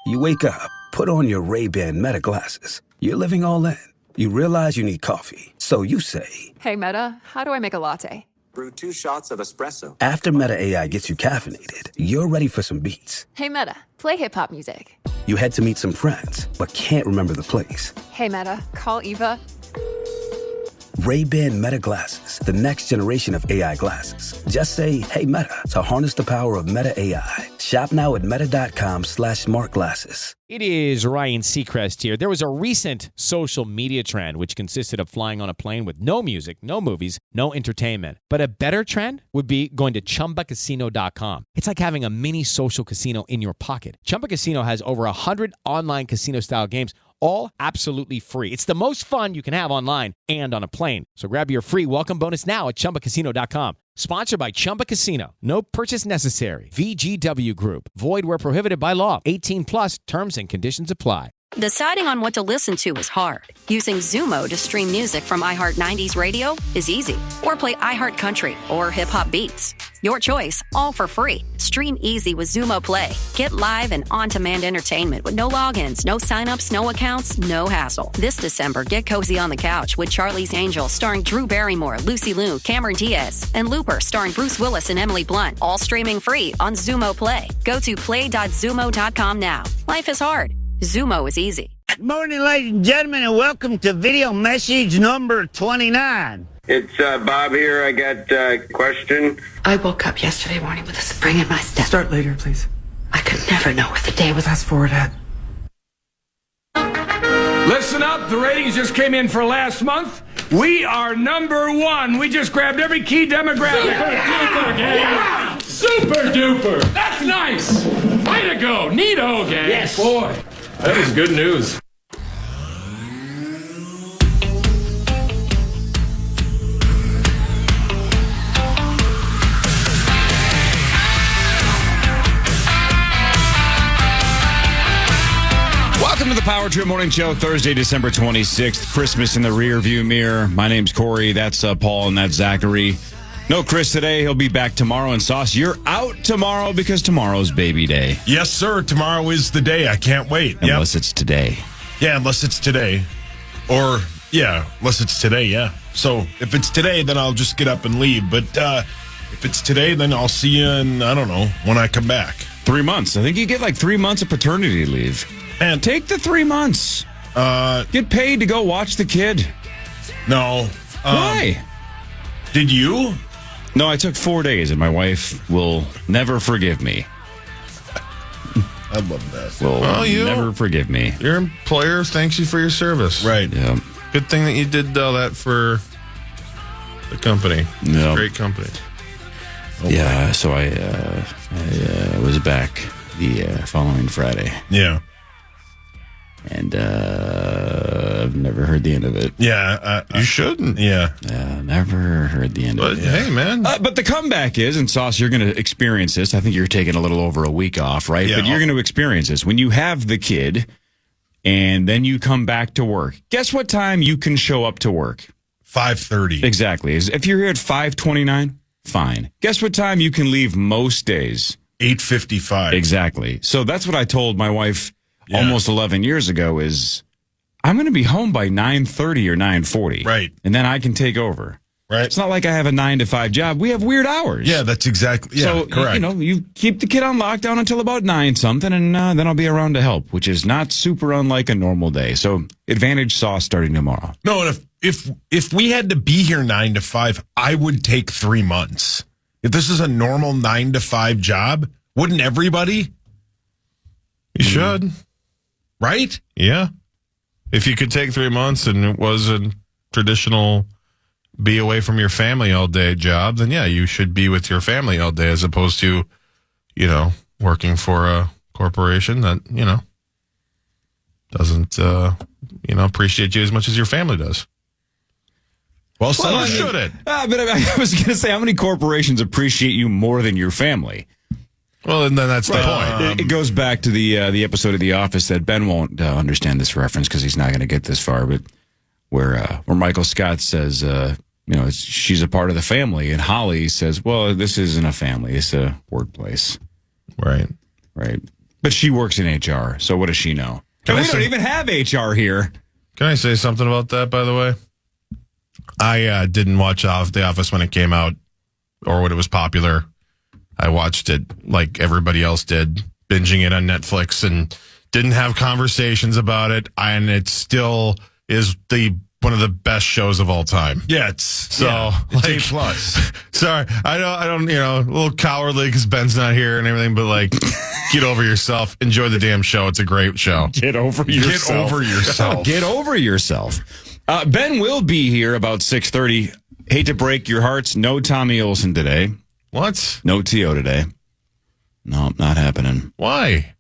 You wake up, put on your Ray-Ban Meta glasses. You're living all in. You realize you need coffee. So you say, "Hey, Meta, how do I make a latte?" Brew 2 shots of espresso. after Meta AI gets you caffeinated, you're ready for some beats. "Hey, Meta, play hip-hop music." You head to meet some friends, but can't remember the place. "Hey, Meta, call Eva." Ray-Ban Meta glasses, the next generation of AI glasses. Just say, hey, Meta, to harness the power of Meta AI. Shop now at meta.com/smartglasses. It is Ryan Seacrest here. There was a recent social media trend which consisted of flying on a plane with no music, no movies, no entertainment. But a better trend would be going to ChumbaCasino.com. It's like having a mini social casino in your pocket. Chumba Casino has over 100 online casino-style games, all absolutely free. It's the most fun you can have online and on a plane. So grab your free welcome bonus now at ChumbaCasino.com. Sponsored by Chumba Casino. No purchase necessary. VGW Group. Void where prohibited by law. 18 plus terms and conditions apply. Deciding on what to listen to is hard. Using Zumo to stream music from iHeart 90s radio is easy. Or play iHeart Country or Hip Hop Beats. Your choice, all for free. Stream easy with Zumo Play. Get live and on-demand entertainment with no logins, no signups, no accounts, no hassle. This December, get cozy on the couch with Charlie's Angels starring Drew Barrymore, Lucy Liu, Cameron Diaz, and Looper starring Bruce Willis and Emily Blunt. All streaming free on Zumo Play. Go to play.zumo.com now. Life is hard. Zumo is easy. Good morning, ladies and gentlemen, and welcome to video message number 29. It's Bob here. I got a question. I woke up yesterday morning with a spring in my step. Start later, please. I could never know what the day was. Fast forward, Ed. Listen up. The ratings just came in for last month. We are number one. We just grabbed every key demographic. Yeah. Super duper. That's nice. Way to go. Neato, gang. Yes. Boy, that was good news. Welcome to the Power Trip Morning Show, Thursday, December 26th. Christmas in the rear-view mirror. My name's Corey. That's Paul, and that's Zachary. No Chris today. He'll be back tomorrow. And Sauce, you're out tomorrow because tomorrow's baby day. Yes, sir. Tomorrow is the day. I can't wait. Unless it's today. Yeah, unless it's today. Or, yeah, unless it's today, yeah. So if it's today, then I'll just get up and leave. But if it's today, then I'll see you in, I don't know, when I come back. 3 months. I think you get like 3 months of paternity leave. And take the 3 months. Get paid to go watch the kid. No. Why? Did you? No, I took 4 days, and my wife will never forgive me. I love that. Will never forgive me. Your employer thanks you for your service. Right. Yeah. Good thing that you did all that for the company. Yeah. Great company. Oh, yeah, so I was back the following Friday. Yeah. And I've never heard the end of it. Yeah. You shouldn't. Yeah. Never heard the end of it. Hey, man. But the comeback is, and Sauce, you're going to experience this. I think you're taking a little over a week off, right? Yeah. But you're going to experience this. When you have the kid and then you come back to work, guess what time you can show up to work? 5:30. Exactly. If you're here at 5:29, fine. Guess what time you can leave most days? 8:55. Exactly. So that's what I told my wife almost 11 years ago is I'm going to be home by 9:30 or 9:40. Right. And then I can take over. Right. It's not like I have a 9-to-5 job. We have weird hours. Yeah, that's exactly. Yeah, so, correct. You keep the kid on lockdown until about 9-something, and then I'll be around to help, which is not super unlike a normal day. So advantage Sauce starting tomorrow. No, and if we had to be here 9 to 5, I would take 3 months. If this is a normal 9 to 5 job, wouldn't everybody? You should. Right? Yeah. If you could take 3 months and it was a traditional be away from your family all day job, then yeah, you should be with your family all day as opposed to, working for a corporation that, doesn't, appreciate you as much as your family does. Well, so should it? But I was going to say, how many corporations appreciate you more than your family? Well, and then that's the point. It goes back to the episode of The Office that Ben won't understand this reference because he's not going to get this far, but where Michael Scott says, she's a part of the family, and Holly says, well, this isn't a family, it's a workplace. Right. Right. But she works in HR, so what does she know? And we don't even have HR here. Can I say something about that, by the way? I didn't watch The Office when it came out or when it was popular. I watched it like everybody else did, binging it on Netflix, and didn't have conversations about it. And it still is one of the best shows of all time. Yeah, it's A plus. Sorry, I don't, a little cowardly because Ben's not here and everything, but like, get over yourself. Enjoy the damn show. It's a great show. Get over yourself. Get over yourself. Ben will be here about 6:30. Hate to break your hearts. No Tommy Olsen today. What? No T.O. today. No, not happening. Why?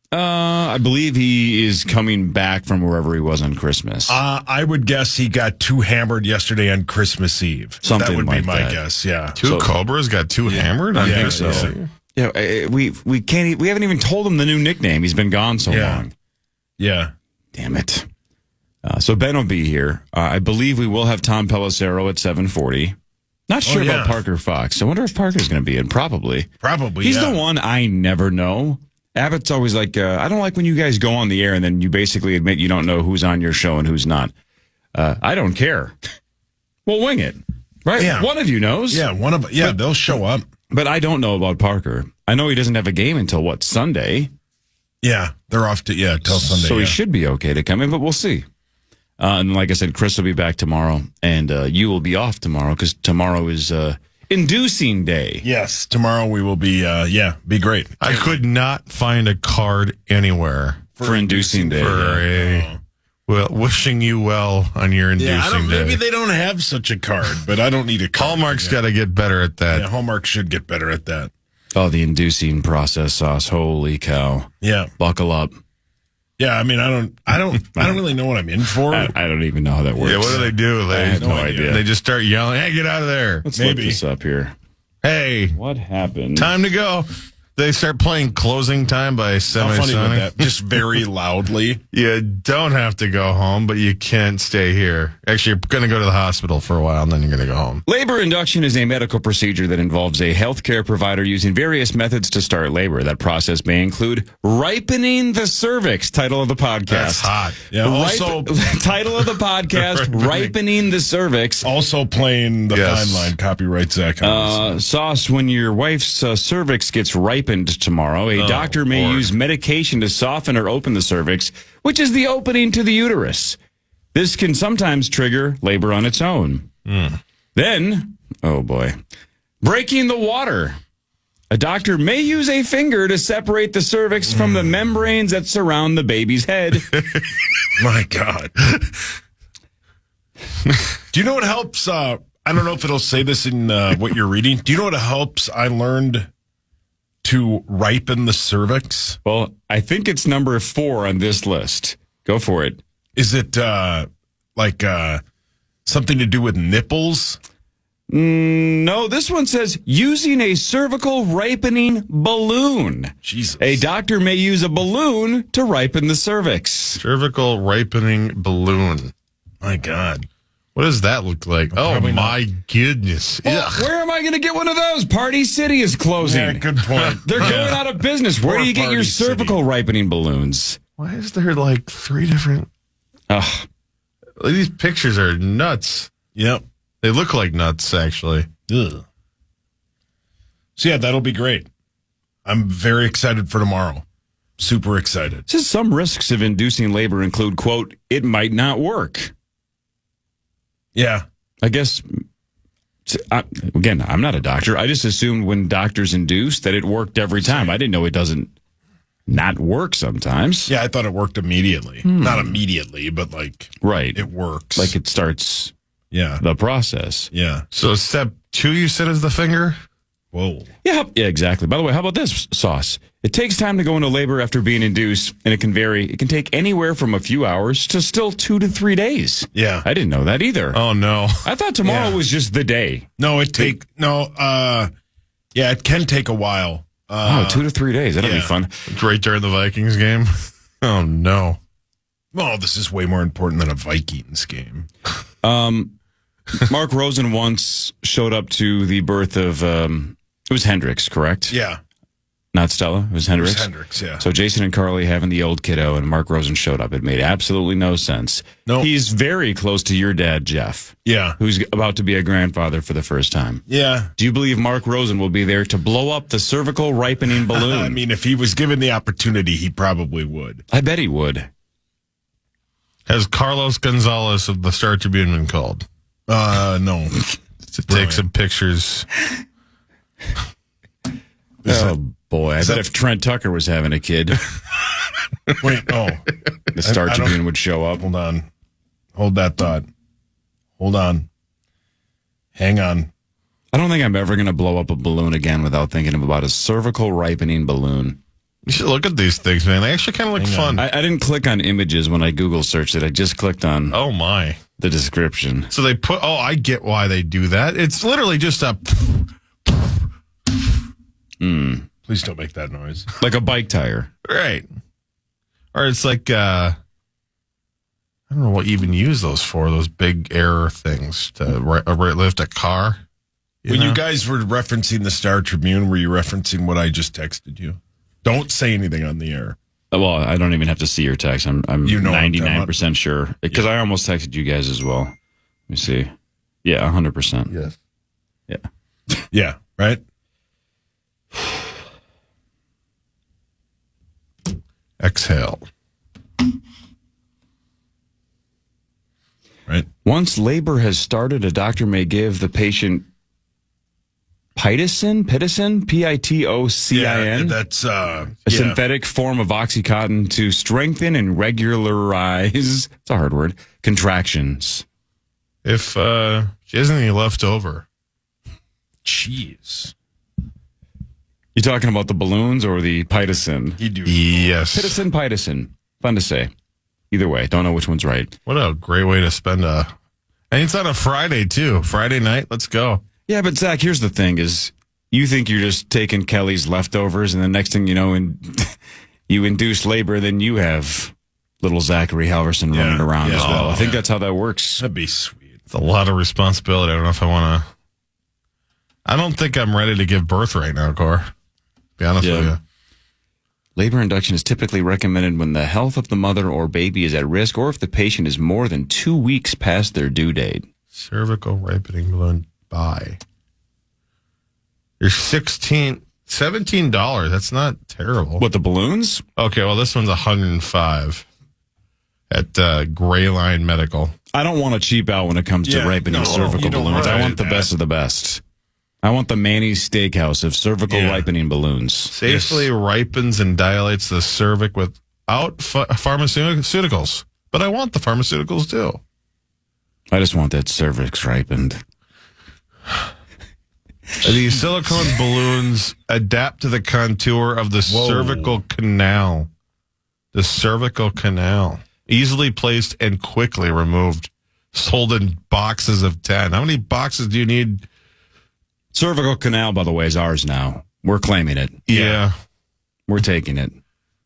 I believe he is coming back from wherever he was on Christmas. I would guess he got too hammered yesterday on Christmas Eve. Something that would like be my that. guess. Yeah, Two Cobras got too hammered. I think so. Yeah, we haven't even told him the new nickname. He's been gone so long. Yeah. Damn it. So Ben will be here. I believe we will have Tom Pelissero at 7:40. Not sure about Parker Fox. I wonder if Parker's going to be in. Probably. He's the one I never know. Abbott's always like, I don't like when you guys go on the air and then you basically admit you don't know who's on your show and who's not. I don't care. We'll wing it. Right? Yeah. One of you knows. Yeah, they'll show up. But I don't know about Parker. I know he doesn't have a game until, Sunday? Yeah, they're off till Sunday. So he should be okay to come in, but we'll see. And like I said, Chris will be back tomorrow, and you will be off tomorrow because tomorrow is Inducing Day. Yes, tomorrow we will be, be great. I could not find a card anywhere for Inducing Day. Well, wishing you well on your Inducing Day. Maybe they don't have such a card, but I don't need a card. Hallmark's got to get better at that. Yeah, Hallmark should get better at that. Oh, the Inducing process sauce. Holy cow. Yeah. Buckle up. Yeah, I mean, I don't really know what I'm in for. I don't even know how that works. Yeah, what do they do? I have no idea. They just start yelling, "Hey, get out of there!" Let's look this up here. Hey, what happened? Time to go. They start playing Closing Time by Semisonic. How funny was that? Just very loudly. You don't have to go home, but you can't stay here. Actually, you're going to go to the hospital for a while, and then you're going to go home. Labor induction is a medical procedure that involves a healthcare provider using various methods to start labor. That process may include ripening the cervix, title of the podcast. That's hot. Yeah, also... title of the podcast, ripening the cervix. Also playing the fine line, copyright Zach. Sauce, when your wife's cervix gets ripened tomorrow, a doctor may use medication to soften or open the cervix, which is the opening to the uterus. This can sometimes trigger labor on its own. Then, oh boy, breaking the water. A doctor may use a finger to separate the cervix from the membranes that surround the baby's head. My God. Do you know what helps? I don't know if it'll say this in what you're reading. Do you know what helps? I learned to ripen the cervix. Well, I think it's number 4 on this list. Go for it. Is it something to do with nipples? No, this one says using a cervical ripening balloon. Jesus. A doctor may use a balloon to ripen the cervix. Cervical ripening balloon. My God. What does that look like? Oh, my goodness. Well, where am I going to get one of those? Party City is closing. Yeah, good point. They're going out of business. Where do you get your cervical ripening balloons? Why is there like 3 different... These pictures are nuts. Yep. They look like nuts, actually. Ugh. So, yeah, that'll be great. I'm very excited for tomorrow. Super excited. It says some risks of inducing labor include, quote, it might not work. Yeah. I guess, again, I'm not a doctor. I just assumed when doctors induce that it worked every time. I didn't know it doesn't not work sometimes. Yeah, I thought it worked immediately. Not immediately, but right. It works. Like it starts the process. Yeah. So step 2, you said, is the finger? Whoa. Yeah, exactly. By the way, how about this, Sauce? It takes time to go into labor after being induced, and it can vary. It can take anywhere from a few hours to still 2 to 3 days. Yeah. I didn't know that either. Oh, no. I thought tomorrow was just the day. No, it can take a while. 2 to 3 days. That'll be fun. It's right during the Vikings game. Oh, no. Well, this is way more important than a Vikings game. Mark Rosen once showed up to the birth of, it was Hendrix, correct? Yeah. Not Stella. It was Hendrix. It was Hendrix, yeah. So Jason and Carly having the old kiddo, and Mark Rosen showed up. It made absolutely no sense. No. He's very close to your dad, Jeff. Yeah. Who's about to be a grandfather for the first time. Yeah. Do you believe Mark Rosen will be there to blow up the cervical ripening balloon? I mean, if he was given the opportunity, he probably would. I bet he would. Has Carlos Gonzalez of the Star Tribune been called? No. To take some pictures. Boy, I bet if Trent Tucker was having a kid, wait, the Star Tribune would show up. Hold on. Hold that thought. Hold on. Hang on. I don't think I'm ever going to blow up a balloon again without thinking about a cervical ripening balloon. You should look at these things, man. They actually kind of look fun. I didn't click on images when I Google searched it. I just clicked on the description. So they put, I get why they do that. It's literally just a... Please don't make that noise. Like a bike tire. Right. Or it's like, I don't know what you even use those for, those big air things to lift a car. You guys were referencing the Star Tribune, were you referencing what I just texted you? Don't say anything on the air. Well, I don't even have to see your text. I'm 99% sure. Because I almost texted you guys as well. Let me see. Yeah, 100%. Yes. Yeah. Yeah, right? Exhale. Right. Once labor has started, a doctor may give the patient pitocin, Pitocin, Yeah, that's a synthetic form of Oxycontin to strengthen and regularize, it's a hard word, contractions. If she has anything left over. Jeez. You talking about the balloons or the pitocin? You do. Yes. Pitocin. Fun to say. Either way, don't know which one's right. What a great way to spend and it's on a Friday too. Friday night, let's go. Yeah, but Zach, here's the thing is you think you're just taking Kelly's leftovers and the next thing you know, you induce labor, then you have little Zachary Halverson running around as well. I think that's how that works. That'd be sweet. It's a lot of responsibility. I don't know if I want to. I don't think I'm ready to give birth right now, Cor. Be honest with you. Labor induction is typically recommended when the health of the mother or baby is at risk or if the patient is more than 2 weeks past their due date. Cervical ripening balloon buy. You're $17. That's not terrible. What, the balloons? Okay, well, this one's $105 at Gray Line Medical. I don't want to cheap out when it comes to ripening cervical balloons. I want the best of the best. I want the Manny's Steakhouse of cervical ripening balloons. Safely ripens and dilates the cervix without pharmaceuticals. But I want the pharmaceuticals too. I just want that cervix ripened. The silicone balloons adapt to the contour of the cervical canal. The cervical canal. Easily placed and quickly removed. Sold in boxes of 10. How many boxes do you need? Cervical canal, by the way, is ours now. We're claiming it. Yeah. We're taking it.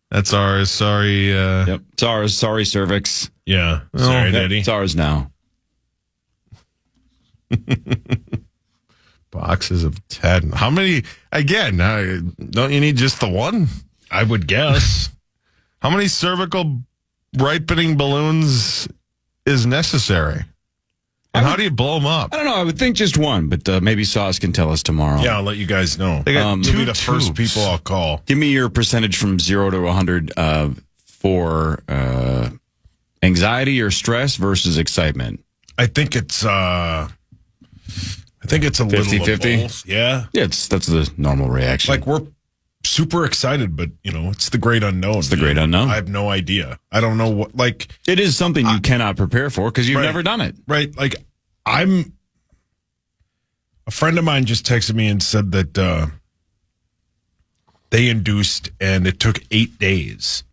That's ours. Sorry. Yep. It's ours. Sorry, cervix. Yeah. Sorry, Daddy. It's ours now. Boxes of 10. How many? Again, don't you need just the one? I would guess. How many cervical ripening balloons is necessary? And how do you blow them up? I don't know. I would think just one, but maybe Sauce can tell us tomorrow. Yeah, I'll let you guys know. They got You'll be the first people I'll call. Give me your percentage from 0 to 100 for anxiety or stress versus excitement. I think it's a little 50-50? of both. Yeah. Yeah, that's the normal reaction. Like we're super excited, but it's the great unknown. It's the great unknown. I have no idea. I don't know what, like. It is something you cannot prepare for because you've never done it. Right. Like a friend of mine just texted me and said that they induced and it took 8 days.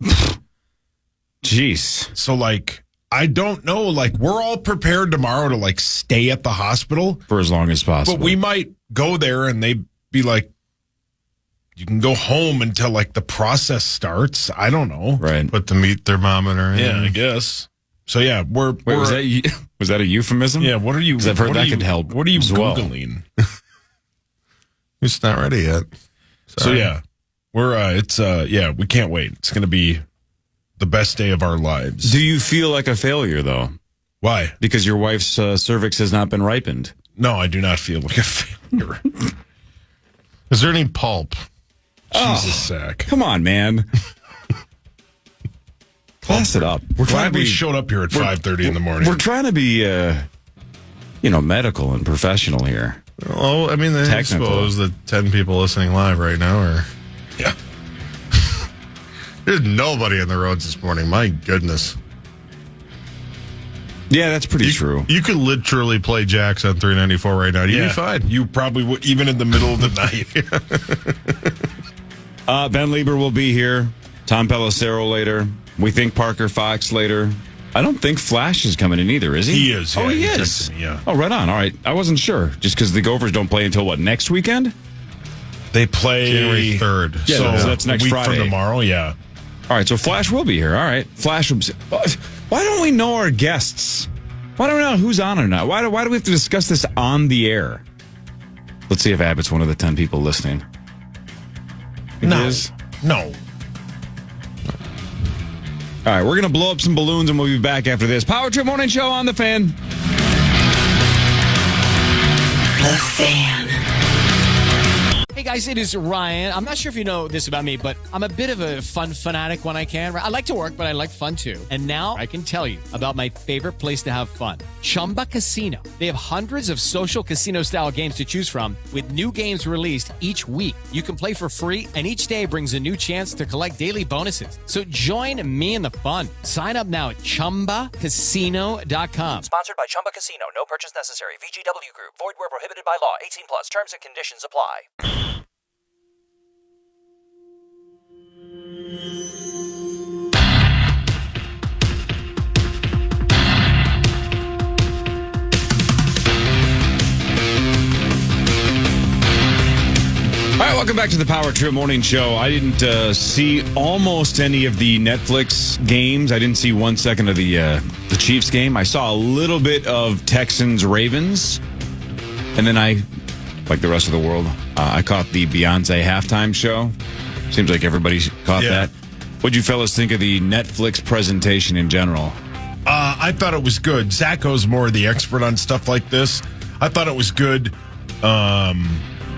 Jeez. So like, I don't know. Like we're all prepared tomorrow to like stay at the hospital for as long as possible. But we might go there and they'd be like, you can go home until like the process starts. I don't know. Right. Put the meat thermometer in. Yeah, I guess. So yeah, we're was that a euphemism? Yeah. What are you? Because I've heard that could help. What are you as well. Googling? It's not ready yet. So yeah, We can't wait. It's going to be the best day of our lives. Do you feel like a failure, though? Why? Because your wife's cervix has not been ripened. No, I do not feel like a failure. Is there any pulp? Jesus, Zach. Come on, man. Class it up. We're glad we showed up here at 5:30 in the morning. We're trying to be, medical and professional here. Well, I mean, I suppose the 10 people listening live right now are... Yeah. There's nobody on the roads this morning. My goodness. Yeah, that's pretty true. You could literally play jacks on 394 right now. You'd be fine. You probably would, even in the middle of the night. Ben Lieber will be here. Tom Pelissero later. We think Parker Fox later. I don't think Flash is coming in either, is he? He is. Yeah, he is. Yeah. Oh, right on. All right. I wasn't sure. Just because the Gophers don't play until, next weekend? They play January 3rd. Yeah, so that's next week Friday. from tomorrow, yeah. All right, so Flash will be here. All right. Flash will be... Why don't we know our guests? Why don't we know who's on or not? Why do we have to discuss this on the air? Let's see if Abbott's one of the 10 people listening. No. All right, we're going to blow up some balloons, and we'll be back after this. Power Trip Morning Show on The Fan. The Fan. Hey guys, it is Ryan. I'm not sure if you know this about me, but I'm a bit of a fun fanatic when I can. I like to work, but I like fun too. And now I can tell you about my favorite place to have fun, Chumba Casino. They have hundreds of social casino-style games to choose from with new games released each week. You can play for free, and each day brings a new chance to collect daily bonuses. So join me in the fun. Sign up now at ChumbaCasino.com. Sponsored by Chumba Casino. No purchase necessary. VGW Group. Void where prohibited by law. 18 plus. Terms and conditions apply. All right, welcome back to the Power Trip Morning Show. I didn't see almost any of the Netflix games. I didn't see 1 second of the Chiefs game. I saw a little bit of Texans-Ravens. And then I, like the rest of the world, I caught the Beyonce halftime show. Seems like everybody caught that. What'd you fellas think of the Netflix presentation in general? I thought it was good. Zach O's more the expert on stuff like this. I thought it was good.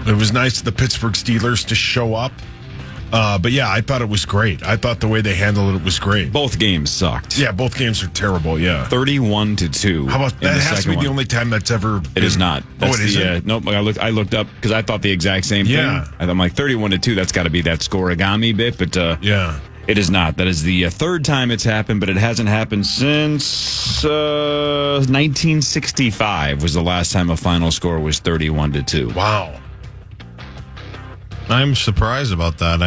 It was nice of the Pittsburgh Steelers to show up. But yeah, I thought it was great. I thought the way they handled it was great. Both games sucked. Yeah, both games are terrible, 31-2. How about that? Has to be the only time that's ever been... It is not. That's it isn't? Nope, I looked up because I thought the exact same thing. I'm like 31-2, that's got to be that scoregami bit, but it is not. That is the third time it's happened, but it hasn't happened since 1965 was the last time a final score was 31-2. Wow. I'm surprised about that.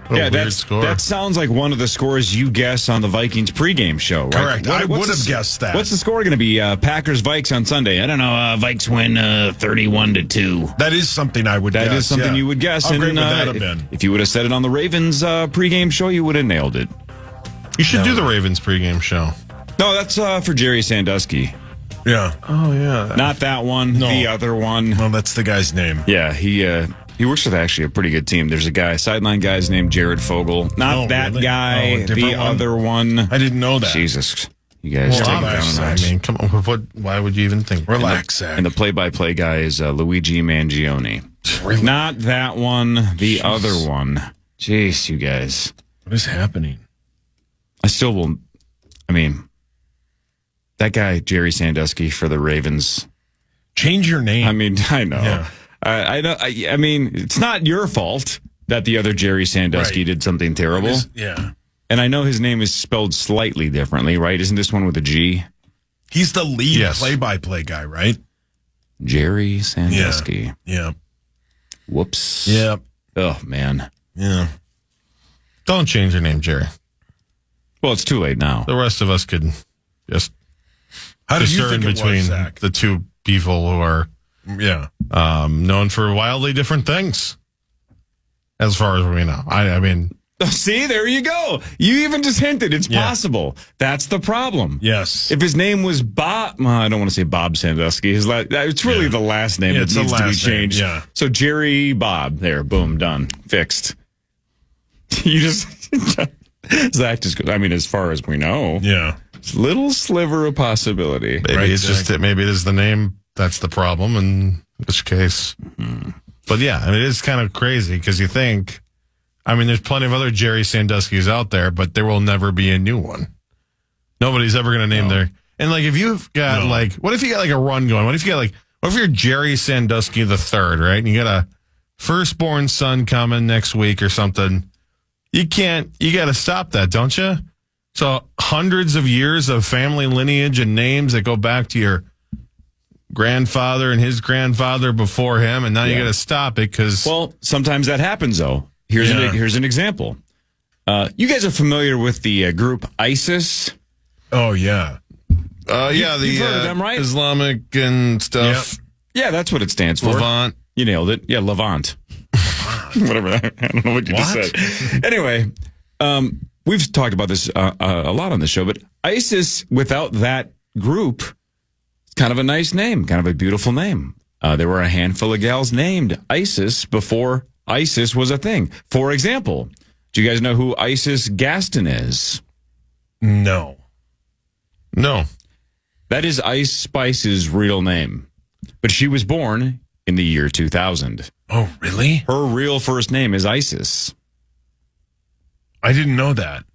That sounds like one of the scores you guess on the Vikings pregame show, right? Correct. I would have guessed that. What's the score going to be? Packers-Vikes on Sunday. I don't know. Vikes win 31-2. That is something I would guess. That is something you would guess. How great would that have been? If you would have said it on the Ravens pregame show, you would have nailed it. You should do the Ravens pregame show. No, that's for Jerry Sandusky. Yeah. Oh, yeah. Not that one. No. The other one. No, that's the guy's name. Yeah, he works with actually a pretty good team. There's a sideline guy's named Jared Fogel. Not that really? guy. The other one. I didn't know that. Jesus. You guys take it down a notch. I mean, come on. Why would you even think? Relax, Zach. And the play-by-play guy is Luigi Mangione. Really? Not that one. The other one. Jeez, you guys. What is happening? I still will. I mean, that guy, Jerry Sandusky for the Ravens. Change your name. I mean, I know. Yeah. I know. I mean, it's not your fault that the other Jerry Sandusky did something terrible. Yeah. And I know his name is spelled slightly differently, right? Isn't this one with a G? He's the lead play-by-play guy, right? Jerry Sandusky. Yeah. Whoops. Yeah. Oh, man. Yeah. Don't change your name, Jerry. Well, it's too late now. The rest of us could just discern between the two people who are known for wildly different things, as far as we know. I mean, See, there you go. You even just hinted it's possible. That's the problem. Yes. If his name was Bob, I don't want to say Bob Sandusky. It's really the last name that needs to be changed. Yeah. So Jerry Bob, there, boom, done, fixed. You just Zach just goes. I mean, as far as we know, it's a little sliver of possibility. Maybe it's just maybe it is the name that's the problem. In which case, but yeah, I mean, it is kind of crazy because you think. I mean, there's plenty of other Jerry Sanduskys out there, but there will never be a new one. Nobody's ever going to name their... And, like, if you've got, like... What if you got, like, a run going? What if you got, like... What if you're Jerry Sandusky the third, right? And you got a firstborn son coming next week or something. You got to stop that, don't you? So, hundreds of years of family lineage and names that go back to your grandfather and his grandfather before him, and now you got to stop it because... Well, sometimes that happens, though. Here's an example. You guys are familiar with the group ISIS? Oh, yeah. You've heard of them, right? Islamic and stuff. Yep. Yeah, that's what it stands for. Levant. You nailed it. Yeah, Levant. Whatever that. I don't know what you just said. Anyway, we've talked about this a lot on the show, but ISIS, without that group, it's kind of a nice name, kind of a beautiful name. There were a handful of gals named ISIS before ISIS was a thing. For example, do you guys know who Isis Gaston is? No. That is Ice Spice's real name. But she was born in the year 2000. Oh, really? Her real first name is Isis. I didn't know that.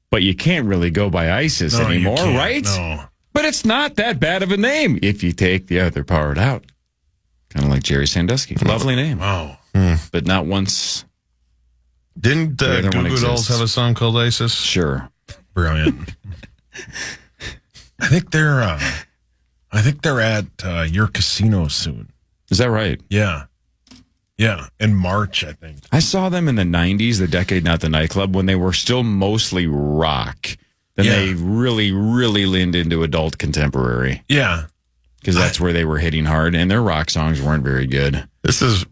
But you can't really go by Isis anymore, right? No. But it's not that bad of a name if you take the other part out. Kind of like Jerry Sandusky. Lovely name. Wow. But not once. Didn't Goo Goo Dolls have a song called ISIS? Sure. Brilliant. I think they're at your casino soon. Is that right? Yeah. Yeah. In March, I think. I saw them in the 90s, the decade, not the nightclub, when they were still mostly rock. Then they really, really leaned into adult contemporary. Yeah. Because that's where they were hitting hard, and their rock songs weren't very good. This is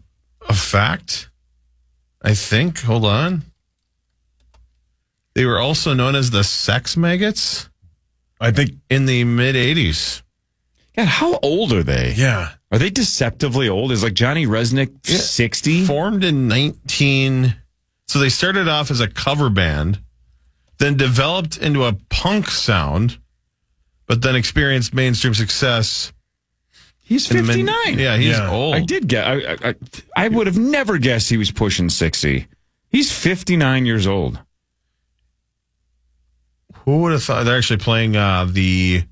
a fact, I think. Hold on. They were also known as the Sex Maggots, I think, in the mid-'80s. God, how old are they? Yeah. Are they deceptively old? Is like Johnny Resnick 60? Formed in 19... So they started off as a cover band, then developed into a punk sound, but then experienced mainstream success. He's 59. He's old. I did get. I would have never guessed he was pushing 60. He's 59 years old. Who would have thought? They're actually playing the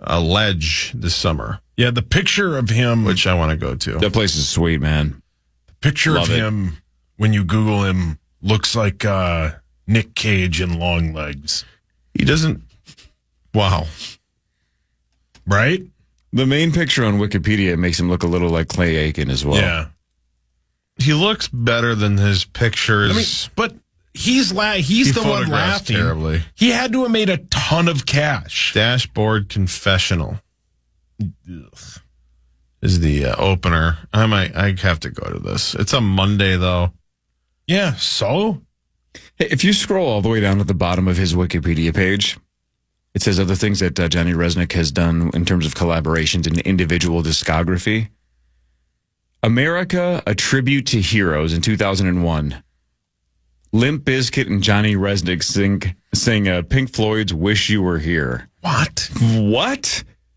Ledge this summer. Yeah, the picture of him, which I want to go to. That place is sweet, man. The picture of him, when you Google him, looks like Nick Cage in long legs. He doesn't. Wow. Right? The main picture on Wikipedia makes him look a little like Clay Aiken as well. Yeah. He looks better than his pictures. I mean, but he's the one laughing. Terribly. He had to have made a ton of cash. Dashboard Confessional is the opener. I have to go to this. It's a Monday, though. Yeah, so? Hey, if you scroll all the way down to the bottom of his Wikipedia page, it says other things that Johnny Resnick has done in terms of collaborations and individual discography. America, A Tribute to Heroes in 2001. Limp Bizkit and Johnny Resnick sing Pink Floyd's Wish You Were Here. What?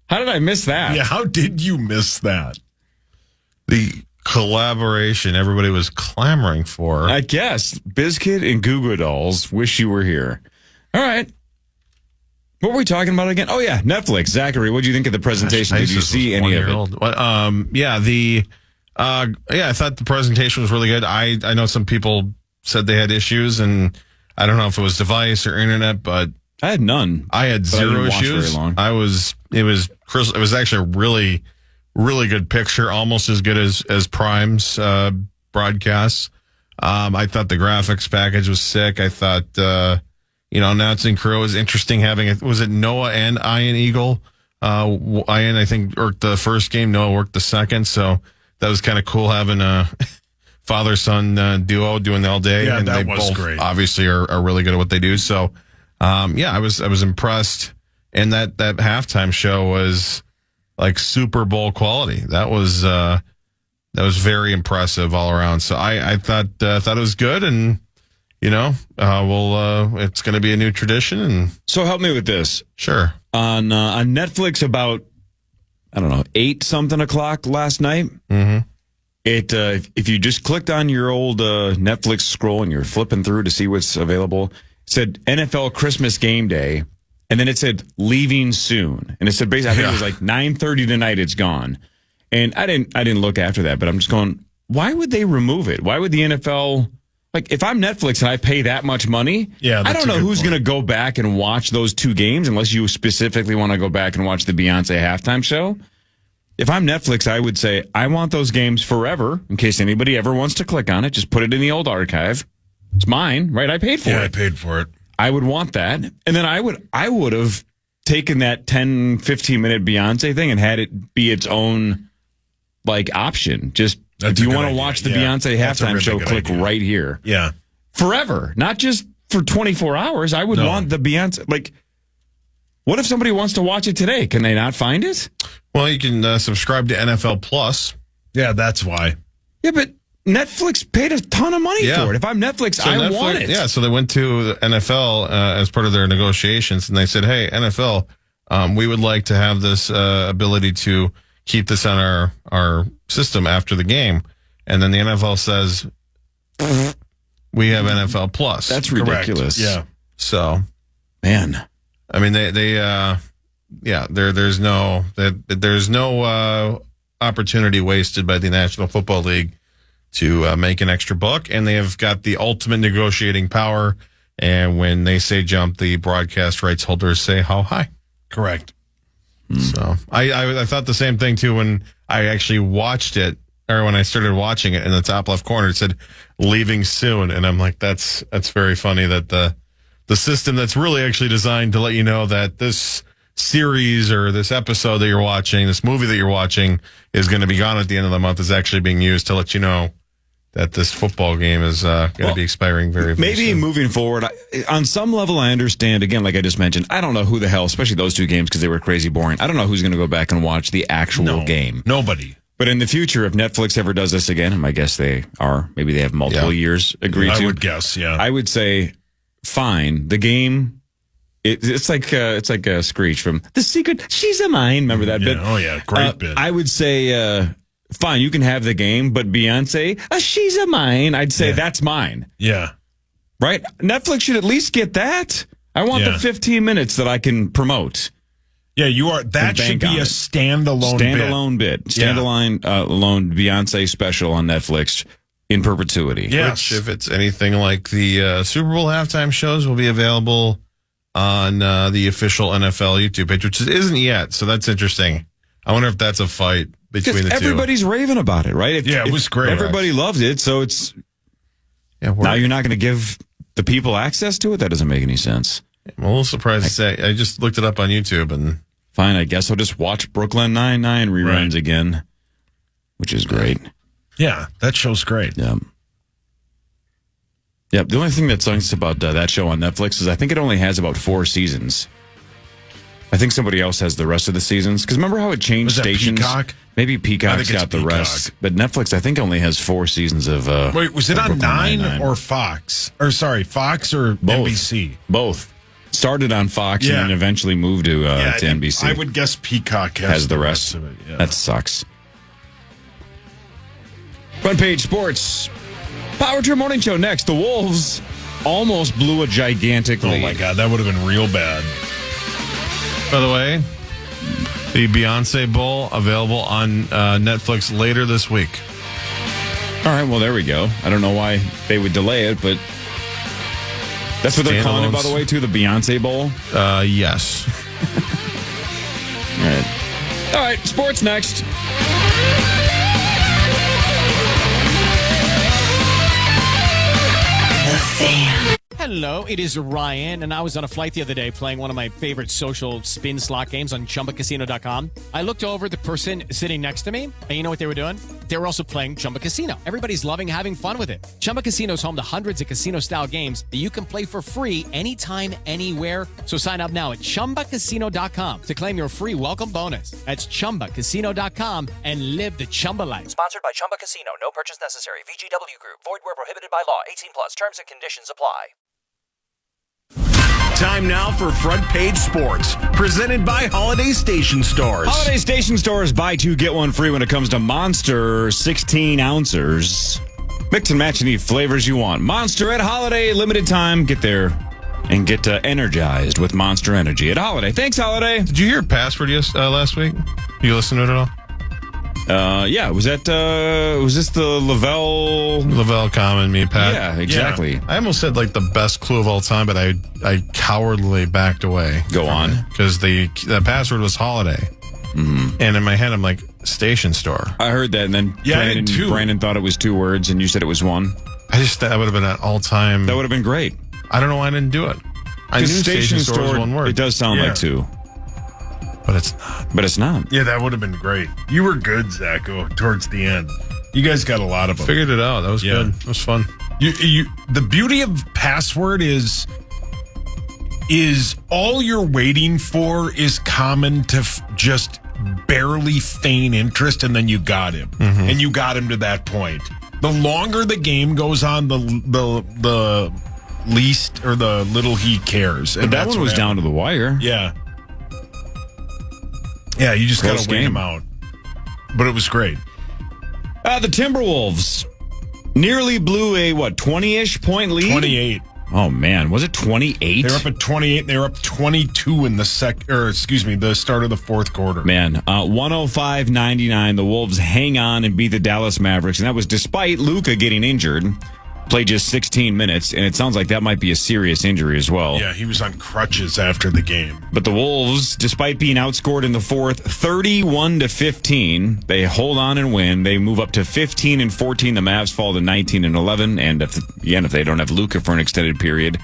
How did I miss that? Yeah, how did you miss that? The collaboration everybody was clamoring for. I guess. Bizkit and Goo Goo Dolls, Wish You Were Here. All right. What were we talking about again? Oh, yeah, Netflix. Zachary, what did you think of the presentation? Did you see any of it? I thought the presentation was really good. I know some people said they had issues, and I don't know if it was device or internet, but I had none. I had zero issues. It was actually a really, really good picture, almost as good as Prime's broadcasts. I thought the graphics package was sick. I thought announcing crew was interesting. Was it Noah and Ian Eagle? Ian, I think, worked the first game. Noah worked the second. So that was kind of cool having father-son duo doing the all day. Yeah, and that they was both great. obviously are really good at what they do. So, I was impressed. And that halftime show was like Super Bowl quality. That was very impressive all around. So I thought it was good, and it's going to be a new tradition. And so help me with this. Sure. On Netflix about 8-something o'clock last night. Mm-hmm. If you just clicked on your old Netflix scroll and you're flipping through to see what's available, it said NFL Christmas Game Day, and then it said leaving soon, and it said basically I think it was like 9:30 tonight. It's gone, and I didn't look after that, but I'm just going, why would they remove it? Why would the NFL? Like, if I'm Netflix and I pay that much money, I don't know who's going to go back and watch those two games unless you specifically want to go back and watch the Beyonce halftime show. If I'm Netflix, I would say, I want those games forever in case anybody ever wants to click on it. Just put it in the old archive. It's mine, right? I paid for it. Yeah, I paid for it. I would want that. And then I would have taken that 10, 15-minute Beyonce thing and had it be its own, option. Just, if you want to watch the Beyonce halftime show, click right here. Yeah. Forever. Not just for 24 hours. I would want the Beyonce, what if somebody wants to watch it today? Can they not find it? Well, you can subscribe to NFL Plus. Yeah, that's why. Yeah, but Netflix paid a ton of money for it. If I'm Netflix, I want it. Yeah, so they went to the NFL as part of their negotiations, and they said, hey, NFL, we would like to have this ability to keep this on our system after the game. And then the NFL says, we have NFL Plus. That's ridiculous. Correct. Yeah. So, man. I mean, there's no opportunity wasted by the National Football League to make an extra buck, and they have got the ultimate negotiating power. And when they say jump, the broadcast rights holders say how high. Correct. So I thought the same thing too when I actually watched it, or when I started watching it in the top left corner, it said leaving soon, and I'm like, that's very funny that the system that's really actually designed to let you know that this series or this episode that you're watching, this movie that you're watching, is going to be gone at the end of the month, is actually being used to let you know that this football game is going to be expiring very maybe soon. Moving forward, on some level, I understand. Again, like I just mentioned, I don't know who the hell, especially those two games because they were crazy boring. I don't know who's going to go back and watch the actual game. Nobody. But in the future, if Netflix ever does this again, and I guess they are, maybe they have multiple years agreed to. I would guess, yeah. I would say, fine. The game, it's like a Screech from The Secret. She's a mine. Remember that bit? Oh yeah, great bit. I would say, fine, you can have the game, but Beyonce, she's a mine. I'd say that's mine. Yeah. Right? Netflix should at least get that. I want the 15 minutes that I can promote. Yeah, you are. That should be a standalone bit. Standalone Beyonce special on Netflix in perpetuity. Yes. Which, if it's anything like the Super Bowl halftime shows, will be available on the official NFL YouTube page, which it isn't yet. So that's interesting. I wonder if that's a fight between the two. Everybody's raving about it, right? It was great. Everybody loved it, so it's... now you're not going to give the people access to it? That doesn't make any sense. I'm a little surprised to say. I just looked it up on YouTube and... Fine, I guess I'll just watch Brooklyn Nine-Nine reruns again, which is great. Yeah, that show's great. Yeah. Yeah, the only thing that sucks about that show on Netflix is I think it only has about 4 seasons. I think somebody else has the rest of the seasons. Because remember how it changed stations? Peacock? Maybe Peacock's got the rest. But Netflix, I think, only has 4 seasons of... Wait, was it on Brooklyn 9 or Fox? Or, sorry, Fox or Both. NBC? Both. Started on Fox and then eventually moved to NBC. I would guess Peacock has the rest of it. Yeah. That sucks. Front page sports. Power Trip Morning Show next. The Wolves almost blew a gigantic lead. Oh my God, that would have been real bad. By the way, the Beyonce Bowl available on Netflix later this week. All right, well, there we go. I don't know why they would delay it, but that's what they're calling it, by the way, too, the Beyonce Bowl? Yes. All right, sports next. The Fan. Hello, it is Ryan, and I was on a flight the other day playing one of my favorite social spin slot games on ChumbaCasino.com. I looked over at the person sitting next to me, and you know what they were doing? They were also playing Chumba Casino. Everybody's loving having fun with it. Chumba Casino is home to hundreds of casino-style games that you can play for free anytime, anywhere. So sign up now at ChumbaCasino.com to claim your free welcome bonus. That's ChumbaCasino.com and live the Chumba life. Sponsored by Chumba Casino. No purchase necessary. VGW Group. Void where prohibited by law. 18 plus. Terms and conditions apply. Time now for Front Page Sports, presented by Holiday Station Stores. Holiday Station Stores, buy two, get one free when it comes to Monster 16 ounces. Mix and match any flavors you want. Monster at Holiday, limited time. Get there and get energized with Monster Energy at Holiday. Thanks, Holiday. Did you hear Password last week? You listen to it at all? Yeah. Was this the Lavelle Common, me, Pat? Yeah, exactly. Yeah. I almost said like the best clue of all time, but I cowardly backed away. Go on. Because the password was Holiday. Mm-hmm. And in my head, I'm like, Station Store. I heard that, and then Brandon thought it was two words, and you said it was one. That would have been an all-time. That would have been great. I don't know why I didn't do it. I knew Station Store was one word. It does sound like two. But it's not. But it's not. Yeah, that would have been great. You were good, Zacho, towards the end. You guys got a lot of them. Figured it out. That was good. It was fun. The beauty of Password is all you're waiting for is Common to just barely feign interest, and then you got him. Mm-hmm. And you got him to that point. The longer the game goes on, the least or the little he cares. And that one was down to the wire. Yeah. Yeah, you just got to wait him out. But it was great. The Timberwolves nearly blew a, 20-ish point lead? 28. Oh, man. Was it 28? They were up at 28. They were up 22 in the start of the fourth quarter. Man, 105-99. The Wolves hang on and beat the Dallas Mavericks. And that was despite Luka getting injured. Played just 16 minutes, and it sounds like that might be a serious injury as well. Yeah, he was on crutches after the game. But the Wolves, despite being outscored in the fourth, 31-15, they hold on and win. They move up to 15-14. The Mavs fall to 19-11, and if they don't have Luka for an extended period,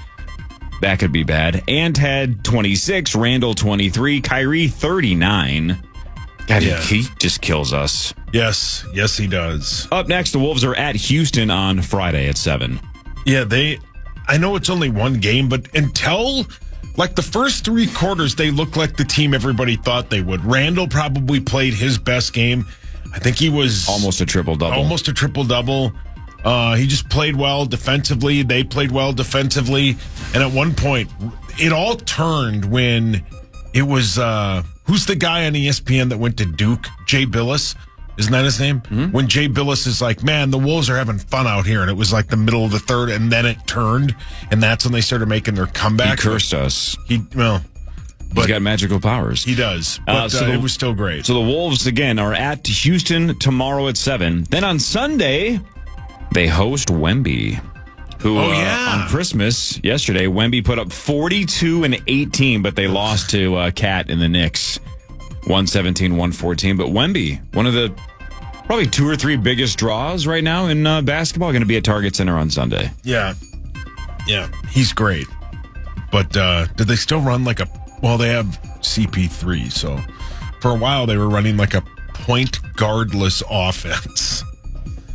that could be bad. Ant had 26, Randall 23, Kyrie 39. God, he just kills us. Yes, he does. Up next, the Wolves are at Houston on Friday at 7. Yeah, I know it's only one game, but until like the first three quarters, they look like the team everybody thought they would. Randall probably played his best game. I think he was almost a triple-double. He just played well defensively. They played well defensively. And at one point, it all turned when it was... who's the guy on ESPN that went to Duke? Jay Billis? Isn't that his name? Mm-hmm. When Jay Billis is like, man, the Wolves are having fun out here. And it was like the middle of the third, and then it turned. And that's when they started making their comeback. He cursed us. He's got magical powers. He does. But it was still great. So the Wolves, again, are at Houston tomorrow at 7. Then on Sunday, they host Wemby. Who, on Christmas, yesterday, Wemby put up 42 and 18, but they lost to Cat and the Knicks, 117-114. But Wemby, one of the probably two or three biggest draws right now in basketball, going to be at Target Center on Sunday. Yeah, he's great. But did they still run they have CP3, so for a while they were running like a point guardless offense.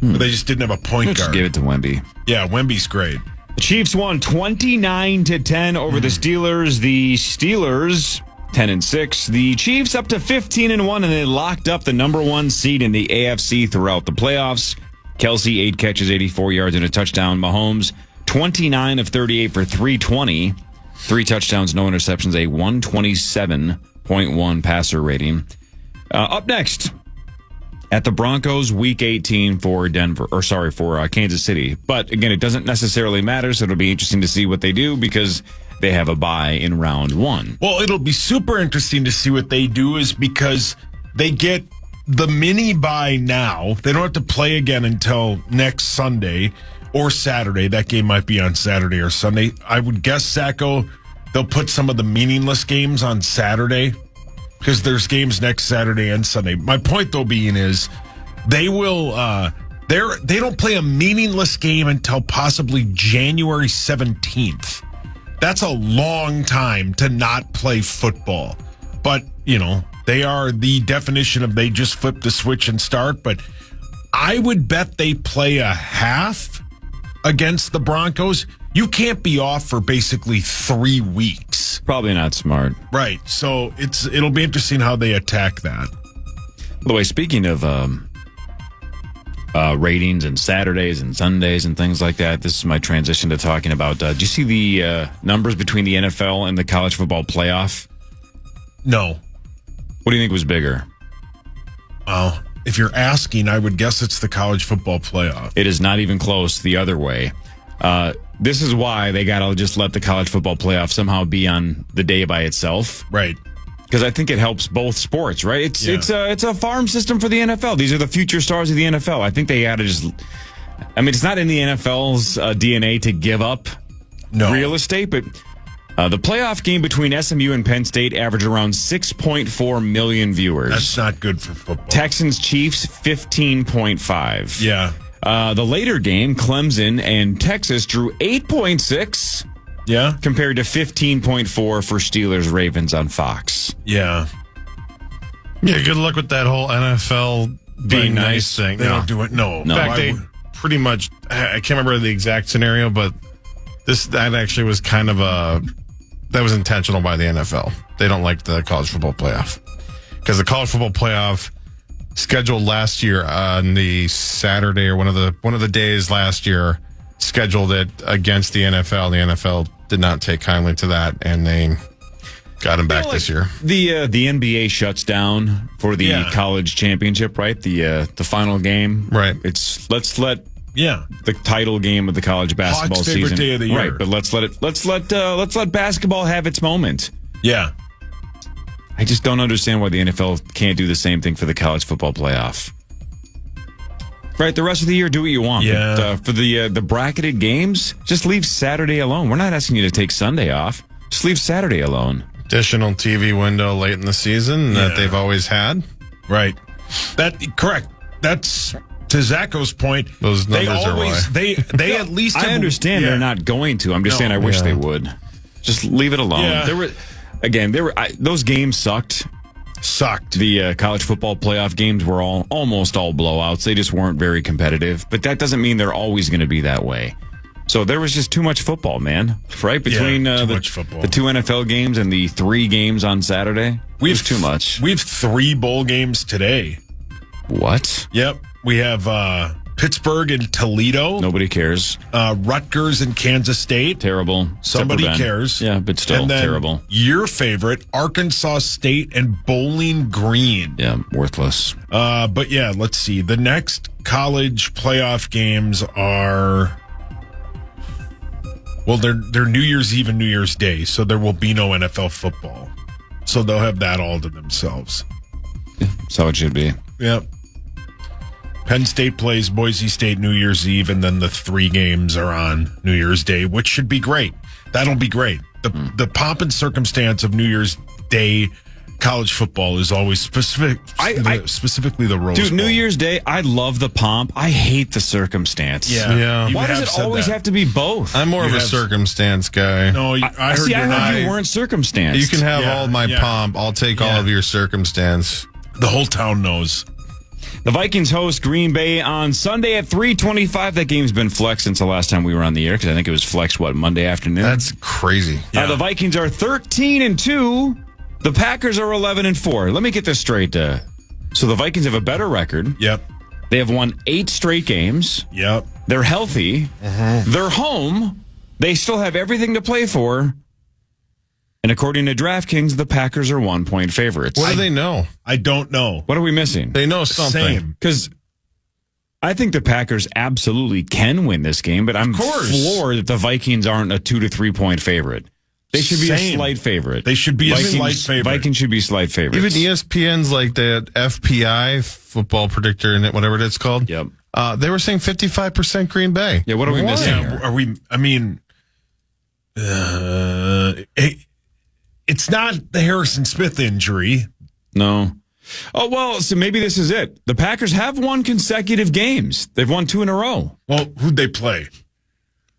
But they just didn't have a point guard. Just give it to Wemby. Yeah, Wemby's great. The Chiefs won 29-10 over the Steelers. The Steelers 10-6. The Chiefs up to 15-1, and they locked up the number one seed in the AFC throughout the playoffs. Kelsey, 8 catches, 84 yards, and a touchdown. Mahomes, 29 of 38 for 320. 3 touchdowns, no interceptions, a 127.1 passer rating. Up next, at the Broncos, Week 18 for Kansas City. But again, it doesn't necessarily matter, so it'll be interesting to see what they do because they have a bye in round 1. Well, it'll be super interesting to see what they do is because they get the mini bye now. They don't have to play again until next Sunday or Saturday. That game might be on Saturday or Sunday. I would guess, Sacco, they'll put some of the meaningless games on Saturday. Because there's games next Saturday and Sunday. My point, though, being is they will They don't play a meaningless game until possibly January 17th. That's a long time to not play football. But, they are the definition of they just flip the switch and start. But I would bet they play a half against the Broncos. You can't be off for basically 3 weeks. Probably not smart. Right. So it'll be interesting how they attack that. By the way, speaking of ratings and Saturdays and Sundays and things like that, this is my transition to talking about, do you see the numbers between the NFL and the college football playoff? No. What do you think was bigger? Well, if you're asking, I would guess it's the college football playoff. It is not even close the other way. This is why they got to just let the college football playoff somehow be on the day by itself. Right. Because I think it helps both sports, right? It's a farm system for the NFL. These are the future stars of the NFL. I think they got to just... I mean, it's not in the NFL's DNA to give up real estate, but the playoff game between SMU and Penn State averaged around 6.4 million viewers. That's not good for football. Texans-Chiefs, 15.5. Yeah. The later game, Clemson and Texas, drew 8.6. Yeah. Compared to 15.4 for Steelers-Ravens on Fox. Yeah. Yeah, good luck with that whole NFL being nice thing. They don't do it. No. In fact, they pretty much, I can't remember the exact scenario, but that actually was kind of that was intentional by the NFL. They don't like the college football playoff. Because the college football playoff scheduled last year on the Saturday or one of the days last year, scheduled it against the NFL. The NFL did not take kindly to that, and they got him back this year. The NBA shuts down for the college championship, right? The final game, right? Let's let the title game of the college basketball Hawks' favorite season, day of the year. right? But let's let basketball have its moment. Yeah. I just don't understand why the NFL can't do the same thing for the college football playoff. Right, the rest of the year, do what you want. Yeah. But for the bracketed games, just leave Saturday alone. We're not asking you to take Sunday off. Just leave Saturday alone. Additional TV window late in the season that they've always had. Right. Correct. That's to Zacho's point. Those numbers are why. They at least. I understand they're not going to. I'm just saying I wish they would. Just leave it alone. Yeah. Those games sucked. The college football playoff games were almost all blowouts. They just weren't very competitive. But that doesn't mean they're always going to be that way. So there was just too much football, man. Right? Between much football. The 2 NFL games and the 3 games on Saturday. It was too much. We have 3 bowl games today. What? Yep. We have Pittsburgh and Toledo. Nobody cares. Rutgers and Kansas State. Terrible. Somebody cares. Yeah, but still and then terrible. Your favorite, Arkansas State and Bowling Green. Yeah, worthless. But yeah, let's see. The next college playoff games are... Well, they're New Year's Eve and New Year's Day, so there will be no NFL football. So they'll have that all to themselves. That's how it should be. Yep. Penn State plays Boise State New Year's Eve, and then the 3 games are on New Year's Day, which should be great. That'll be great. The pomp and circumstance of New Year's Day college football is always specific. Specifically the Rose Bowl. Dude, New Year's Day, I love the pomp. I hate the circumstance. Yeah. Why does it always have to be both? I'm more of a circumstance guy. No, I heard you weren't circumstanced. You can have all my pomp. I'll take all of your circumstance. The whole town knows. The Vikings host Green Bay on Sunday at 3:25. That game's been flexed since the last time we were on the air, because I think it was flexed, Monday afternoon? That's crazy. The Vikings are 13-2. The Packers are 11-4. Let me get this straight. So the Vikings have a better record. Yep. They have won 8 straight games. Yep. They're healthy. They're home. They still have everything to play for. And according to DraftKings, the Packers are 1-point favorites. What do they know? I don't know. What are we missing? They know something. Because I think the Packers absolutely can win this game, but I'm floored that the Vikings aren't a 2 to 3 point favorite. They should be a slight favorite. They should be a slight favorite. Vikings should be slight favorites. Even ESPN's like the FPI, football predictor, and whatever it's called. Yep. They were saying 55% Green Bay. Yeah, what are we missing here? Are we? I mean, it's not the Harrison Smith injury. No. Oh, well, so maybe this is it. The Packers have won consecutive games. They've won 2 in a row. Well, who'd they play?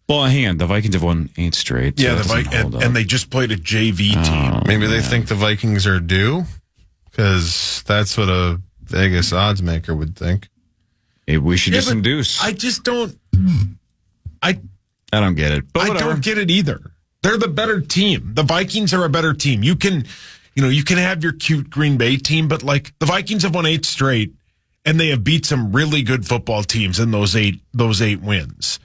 Well, hang on. The Vikings have won 8 straight. Yeah, and they just played a JV team. Maybe they think the Vikings are due, because that's what a Vegas odds maker would think. Maybe we should just induce. I just don't. I don't get it. But I don't get it either. They're the better team. The Vikings are a better team. You can have your cute Green Bay team, but like the Vikings have won 8 straight, and they have beat some really good football teams in those eight wins.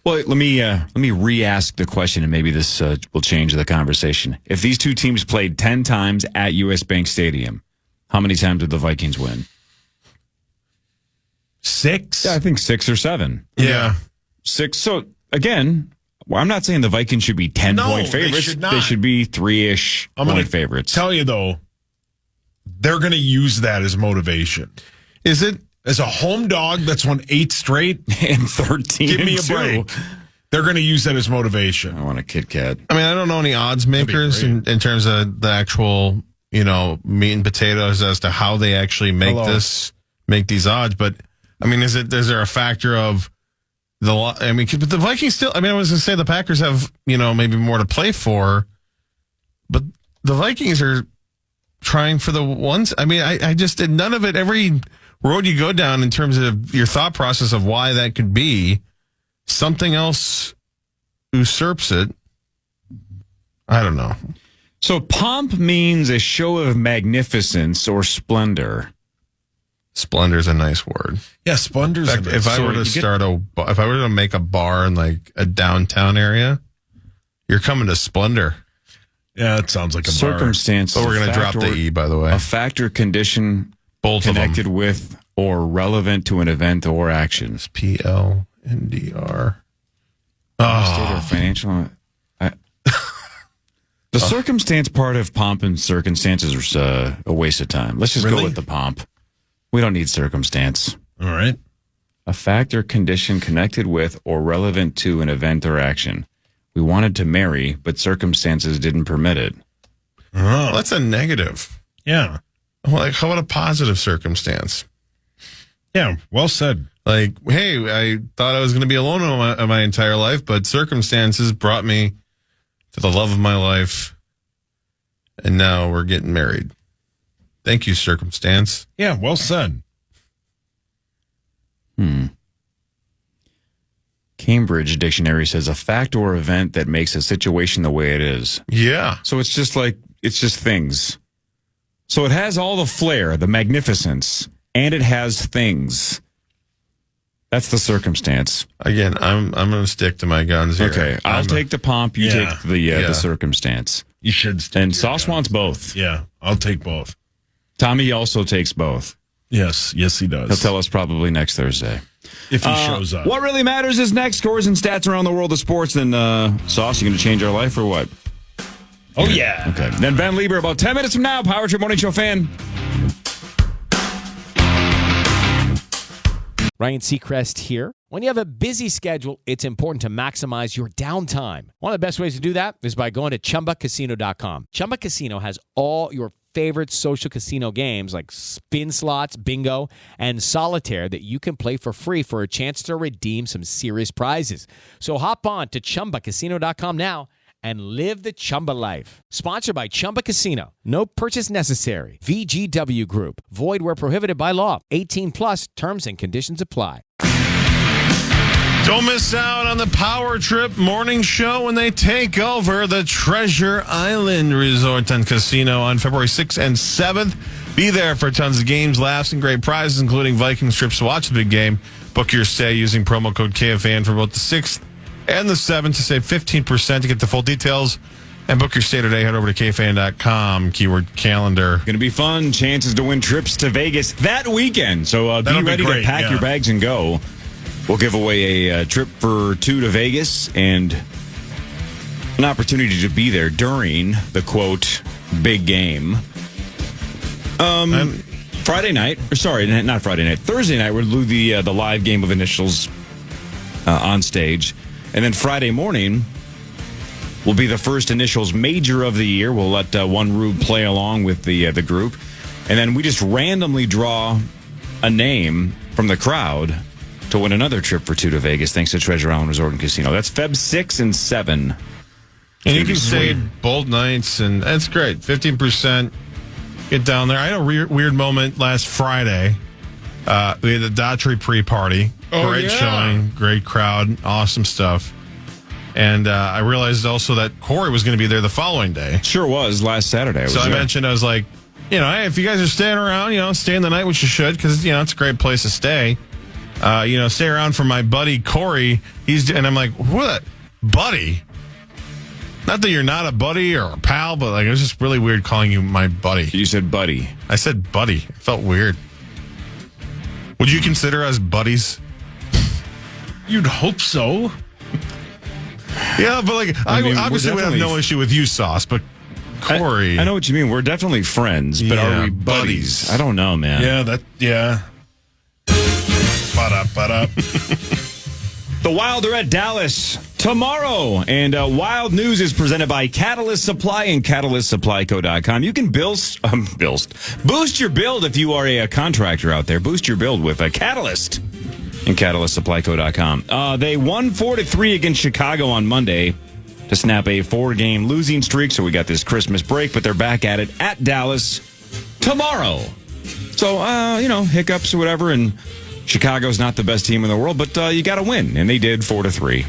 Well, let me re-ask the question, and maybe this will change the conversation. If these two teams played 10 times at U.S. Bank Stadium, how many times did the Vikings win? 6? Yeah, I think 6 or 7. Yeah. 6. So, again, I'm not saying the Vikings should be 10-point favorites. They should be 3-ish point favorites. Tell you, though, they're going to use that as motivation. Is it? As a home dog that's won 8 straight and 13. Give me a break. They're going to use that as motivation. I want a Kit Kat. I mean, I don't know any odds makers in terms of the actual, meat and potatoes as to how they actually make these odds. But I mean, is there a factor of but the Vikings still, I was going to say the Packers have, maybe more to play for, but the Vikings are trying for the ones. I mean, I just did none of it. Every road you go down in terms of your thought process of why that could be, something else usurps it. I don't know. So pomp means a show of magnificence or splendor. Splendor's a nice word. Yeah, splendor's a nice word. If I were to make a bar in like a downtown area, you're coming to Splendor. Yeah, it sounds like a circumstance. But we're going to drop the E, by the way. A factor, condition, both connected with or relevant to an event or action. PLNDR. State or financial. The circumstance part of pomp and circumstances is a waste of time. Let's just go with the pomp. We don't need circumstance. All right. A factor, condition connected with or relevant to an event or action. We wanted to marry, but circumstances didn't permit it. Oh, that's a negative. Yeah. Like, how about a positive circumstance? Yeah, well said. Like, hey, I thought I was going to be alone in my entire life, but circumstances brought me to the love of my life, and now we're getting married. Thank you, circumstance. Yeah, well said. Cambridge Dictionary says a fact or event that makes a situation the way it is. Yeah. So it's just things. So it has all the flair, the magnificence, and it has things. That's the circumstance. Again, I'm going to stick to my guns here. Okay, I'll take the pomp. You take the circumstance. You should stick and Sauce wants both. Yeah, I'll take both. Tommy also takes both. Yes, he does. He'll tell us probably next Thursday. If he shows up. What really matters is next. Scores and stats around the world of sports. Then, Sauce, you going to change our life or what? Oh, yeah. Okay. Then Ben Lieber, about 10 minutes from now, Power Trip Morning Show fan. Ryan Seacrest here. When you have a busy schedule, it's important to maximize your downtime. One of the best ways to do that is by going to ChumbaCasino.com. Chumba Casino has all your favorite social casino games like spin slots, bingo, and solitaire that you can play for free for a chance to redeem some serious prizes. So hop on to ChumbaCasino.com now and live the Chumba life. Sponsored by Chumba Casino. No purchase necessary. VGW Group. Void where prohibited by law. 18 plus terms and conditions apply. Don't miss out on the Power Trip morning show when they take over the Treasure Island Resort and Casino on February 6th and 7th. Be there for tons of games, laughs, and great prizes, including Vikings trips to watch the big game. Book your stay using promo code KFAN for both the 6th and the 7th to save 15% to get the full details. And book your stay today. Head over to KFAN.com, keyword calendar. Going to be fun. Chances to win trips to Vegas that weekend. So be ready to pack your bags and go. We'll give away a trip for 2 to Vegas and an opportunity to be there during the, quote, big game. Friday night, or sorry, not Friday night, Thursday night, we'll do the live game of initials on stage. And then Friday morning will be the first initials major of the year. We'll let One Rube play along with the group. And then we just randomly draw a name from the crowd to win another trip for two to Vegas, thanks to Treasure Island Resort and Casino. That's Feb 6 and 7. And you can stay both nights, and that's great. 15%. Get down there. I had a weird moment last Friday. We had the Daughtry pre-party. Great showing, great crowd, awesome stuff. And I realized also that Corey was going to be there the following day. Sure was, last Saturday. So I mentioned, I was like, hey, if you guys are staying around, stay in the night, which you should, because, it's a great place to stay. Stay around for my buddy Corey. And I'm like, what? Buddy? Not that you're not a buddy or a pal, but it was just really weird calling you my buddy. You said buddy. I said buddy. It felt weird. Would you consider us buddies? You'd hope so. Yeah, but I obviously would have no issue with you, Sauce, but Corey. I know what you mean. We're definitely friends, but are we buddies? I don't know, man. Yeah. Ba-da-ba-da. The Wild are at Dallas tomorrow, and Wild News is presented by Catalyst Supply and CatalystSupplyCo.com. You can boost your build if you are a contractor out there. Boost your build with a Catalyst and CatalystSupplyCo.com. They won 4-3 against Chicago on Monday to snap a 4-game losing streak, so we got this Christmas break, but they're back at it at Dallas tomorrow. So, hiccups or whatever, and Chicago's not the best team in the world, but you got to win, and they did 4-3.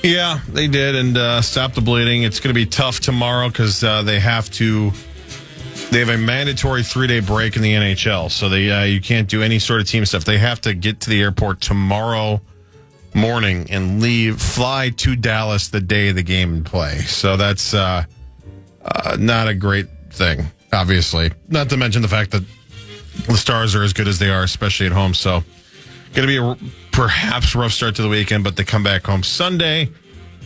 Yeah, they did, and stop the bleeding. It's going to be tough tomorrow because they have a mandatory 3-day break in the NHL, so you can't do any sort of team stuff. They have to get to the airport tomorrow morning and fly to Dallas the day of the game and play. So that's not a great thing, obviously. Not to mention the fact that the Stars are as good as they are, especially at home, so going to be a perhaps rough start to the weekend, but they come back home Sunday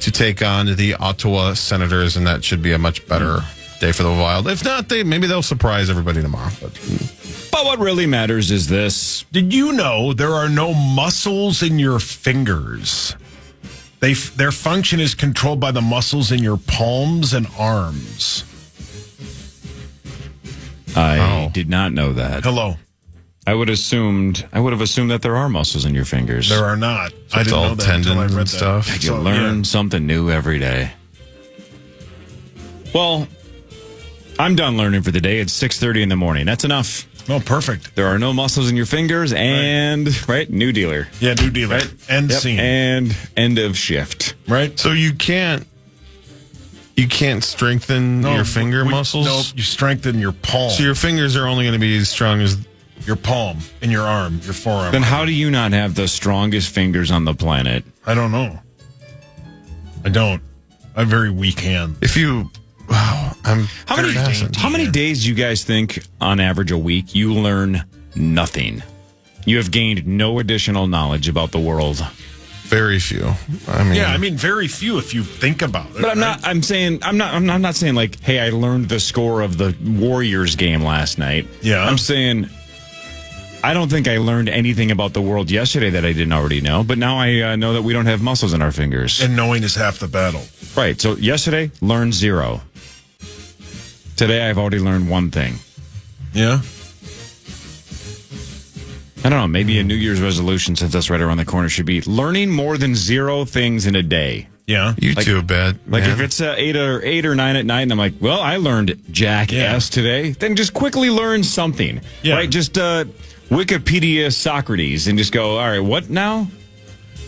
to take on the Ottawa Senators, and that should be a much better day for the Wild. If not, maybe they'll surprise everybody tomorrow. But what really matters is this. Did you know there are no muscles in your fingers? Their function is controlled by the muscles in your palms and arms. I did not know that. Hello. I would have assumed that there are muscles in your fingers. There are not. So I didn't know that until I read and stuff. That. You learn something new every day. Well, I'm done learning for the day. It's 6:30 in the morning. That's enough. Oh, perfect. There are no muscles in your fingers, and new dealer. Yeah, new dealer. Right? End scene. And end of shift. Right. So you can't strengthen your finger muscles? No, you strengthen your palm. So your fingers are only going to be as strong as your palm and your arm, your forearm. Then how do you not have the strongest fingers on the planet? I don't know. I don't. I have very weak hands. How many days do you guys think, on average, a week you learn nothing? You have gained no additional knowledge about the world. Very few. Very few if you think about it. But I'm not saying like, hey, I learned the score of the Warriors game last night. Yeah. I'm saying I don't think I learned anything about the world yesterday that I didn't already know, but now I know that we don't have muscles in our fingers. And knowing is half the battle. Right. So yesterday, learned 0. Today, I've already learned one thing. Yeah. I don't know. Maybe a New Year's resolution, since that's right around the corner, should be learning more than 0 things in a day. Yeah. You too, bad. Like if it's 8 or 9 at night, and I'm like, well, I learned jackass today, then just quickly learn something. Yeah. Right? Just Wikipedia Socrates and just go, all right, what now?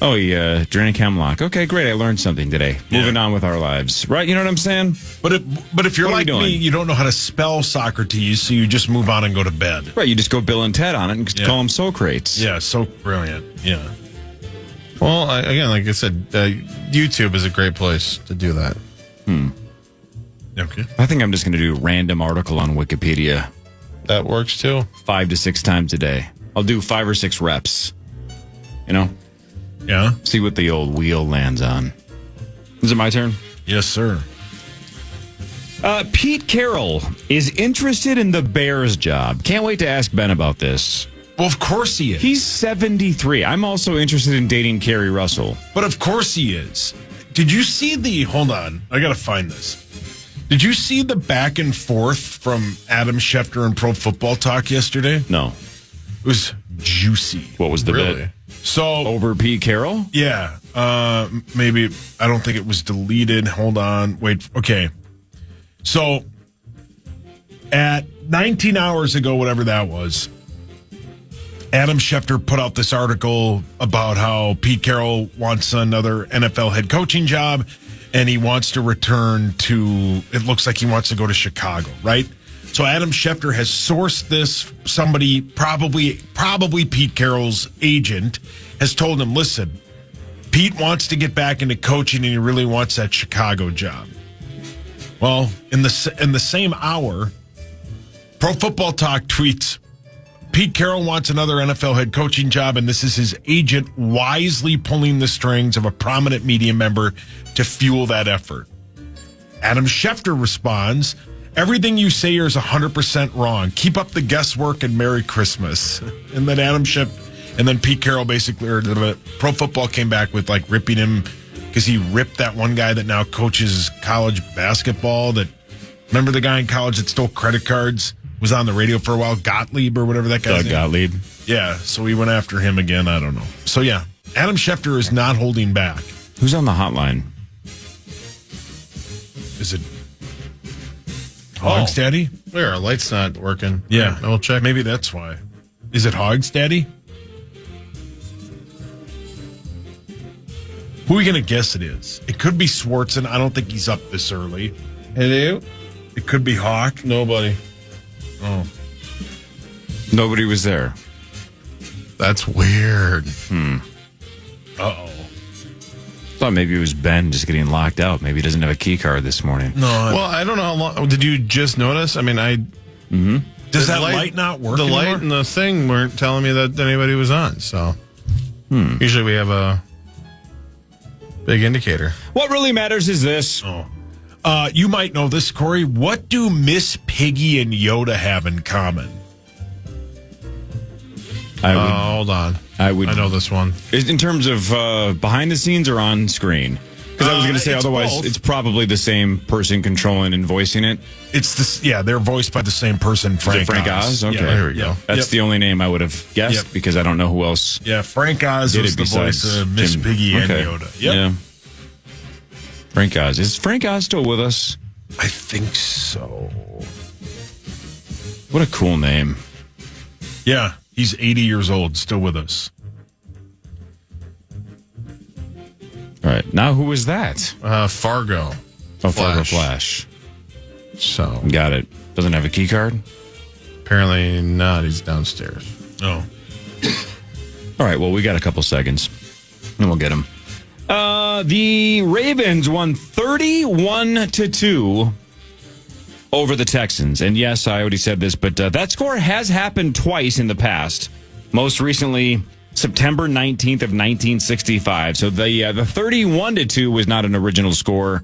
Oh, yeah, draining hemlock. Okay, great. I learned something today. Moving on with our lives. Right? You know what I'm saying? But if you're like me, you don't know how to spell Socrates, so you just move on and go to bed. Right. You just go Bill and Ted on it and call them Socrates. Yeah, so brilliant. Yeah. Well, again, like I said, YouTube is a great place to do that. Okay. I think I'm just going to do a random article on Wikipedia. That works too. 5 to 6 times a day. I'll do 5 or 6 reps. Yeah. See what the old wheel lands on. Is it my turn? Yes, sir. Pete Carroll is interested in the Bears job. Can't wait to ask Ben about this. Well, of course he is. He's 73. I'm also interested in dating Carrie Russell. But of course he is. Did you see hold on, I got to find this. Did you see the back and forth from Adam Schefter and Pro Football Talk yesterday? No. It was juicy. What was the bit? So over Pete Carroll? Yeah. Maybe. I don't think it was deleted. Hold on. Wait. Okay. So at 19 hours ago, whatever that was, Adam Schefter put out this article about how Pete Carroll wants another NFL head coaching job, and he wants to return to, it looks like he wants to go to Chicago, right? So Adam Schefter has sourced this. Somebody, probably Pete Carroll's agent, has told him, listen, Pete wants to get back into coaching and he really wants that Chicago job. Well, in the same hour, Pro Football Talk tweets, Pete Carroll wants another NFL head coaching job, and this is his agent wisely pulling the strings of a prominent media member to fuel that effort. Adam Schefter responds, everything you say here is 100% wrong. Keep up the guesswork and Merry Christmas. And then Pete Carroll basically, or Pro Football came back with like ripping him because he ripped that one guy that now coaches college basketball. Remember the guy in college that stole credit cards? Was on the radio for a while, Gottlieb or whatever that guy's name. Gottlieb. Yeah, so we went after him again. I don't know. So yeah, Adam Schefter is not holding back. Who's on the hotline? Is it Hogs Daddy? Where our light's not working. Yeah, we'll check. Maybe that's why. Is it Hogs Daddy? Who are we gonna guess it is? It could be Swartzen. I don't think he's up this early. Hello? It could be Hawk. Nobody. Oh. Nobody was there. That's weird. Uh-oh. Thought maybe it was Ben just getting locked out. Maybe he doesn't have a key card this morning. No. Well, I don't know how long. Did you just notice? I mean, Does that light not work The anymore? light and the thing weren't telling me that anybody was on. So usually we have a big indicator. What really matters is this. You might know this, Corey. What do Miss Piggy and Yoda have in common? Hold on. I know this one. In terms of behind the scenes or on screen? Because I was going to say otherwise both. it's probably the same person controlling and voicing it. It's this. Yeah, they're voiced by the same person, Frank Oz. Okay, Yeah, here we go. That's the only name I would have guessed because I don't know who else. Yeah, Frank Oz did was it the voice of Miss Piggy and Yoda. Yep. Yeah. Frank Oz. Is Frank Oz still with us? I think so. What a cool name. Yeah, he's 80 years old, still with us. All right. Now, who is that? Fargo. Oh, Fargo Flash. So. Got it. Doesn't have a key card? Apparently not. He's downstairs. Oh. All right. Well, we got a couple seconds, and we'll get him. The Ravens won 31-2 over the Texans. And yes, I already said this, but that score has happened twice in the past. Most recently, September 19th of 1965. So the 31-2 was not an original score.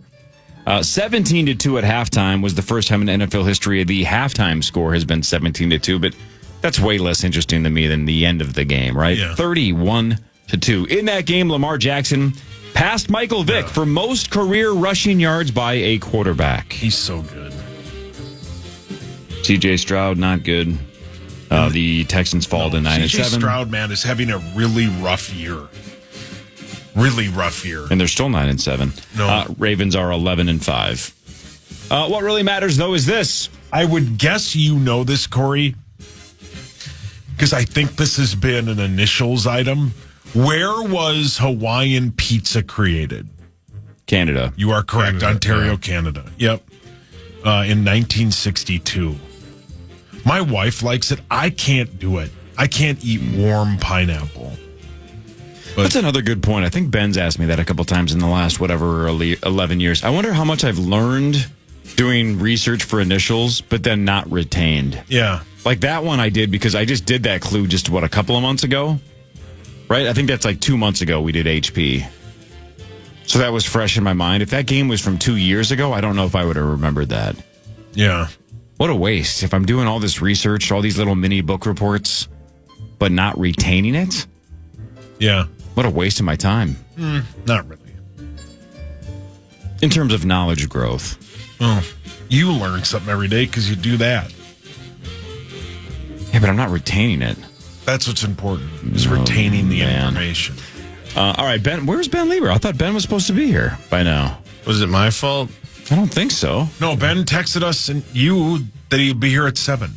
17-2 at halftime was the first time in NFL history the halftime score has been 17-2, but that's way less interesting to me than the end of the game, right? Yeah. 31-2. In that game, Lamar Jackson passed Michael Vick for most career rushing yards by a quarterback. He's so good. C.J. Stroud, not good. The Texans fall to 9-7. C.J. Stroud, man, is having a really rough year. Really rough year. And they're still 9-7. No. Ravens are 11-5. What really matters, though, is this. I would guess you know this, Corey, because I think this has been an initials item. Where was Hawaiian pizza created? Canada. You are correct. Canada, Ontario, Canada. Yep. In 1962. My wife likes it. I can't do it. I can't eat warm pineapple. But that's another good point. I think Ben's asked me that a couple times in the last, 11 years. I wonder how much I've learned doing research for initials, but then not retained. Yeah. Like that one I did because I just did that clue just, a couple of months ago? Right? I think that's like 2 months ago we did HP. So that was fresh in my mind. If that game was from 2 years ago, I don't know if I would have remembered that. Yeah. What a waste. If I'm doing all this research, all these little mini book reports, but not retaining it? Yeah. What a waste of my time. Not really. In terms of knowledge growth. Oh, you learn something every day because you do that. Yeah, but I'm not retaining it. That's what's important, is retaining the information. All right, Ben. Where's Ben Lieber? I thought Ben was supposed to be here by now. Was it my fault? I don't think so. No, Ben texted us and you that he'd be here at 7.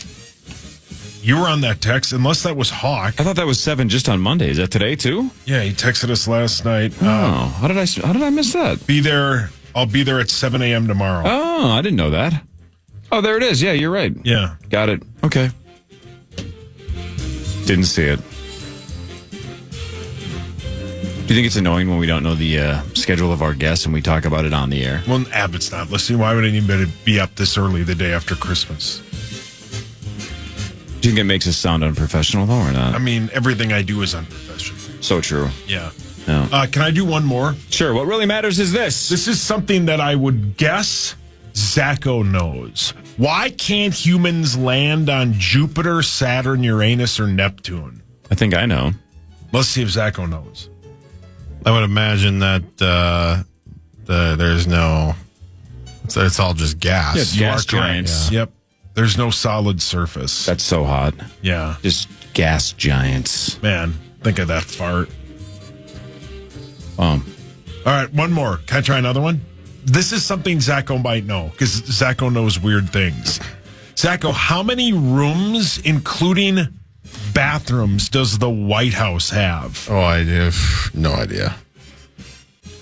You were on that text, unless that was Hawk. I thought that was 7 just on Monday. Is that today too? Yeah, he texted us last night. Oh, how did I miss that? Be there. I'll be there at 7 a.m. tomorrow. Oh, I didn't know that. Oh, there it is. Yeah, you're right. Yeah. Got it. Okay. Didn't see it. Do you think it's annoying when we don't know the schedule of our guests and we talk about it on the air? Well, Abbott's not listening. Why would anybody be up this early the day after Christmas? Do you think it makes us sound unprofessional, though, or not? I mean, everything I do is unprofessional. So true. Yeah. No. Can I do one more? Sure. What really matters is this. This is something that I would guess Zacho knows. Why can't humans land on Jupiter, Saturn, Uranus, or Neptune? I think I know. Let's see if Zacho knows. I would imagine that there's no... It's all just gas. Yeah, gas giants. Yeah. Yep. There's no solid surface. That's so hot. Yeah. Just gas giants. Man, think of that fart. All right, one more. Can I try another one? This is something Zacho might know, because Zacho knows weird things. Zacho, how many rooms, including bathrooms, does the White House have? Oh, I have no idea.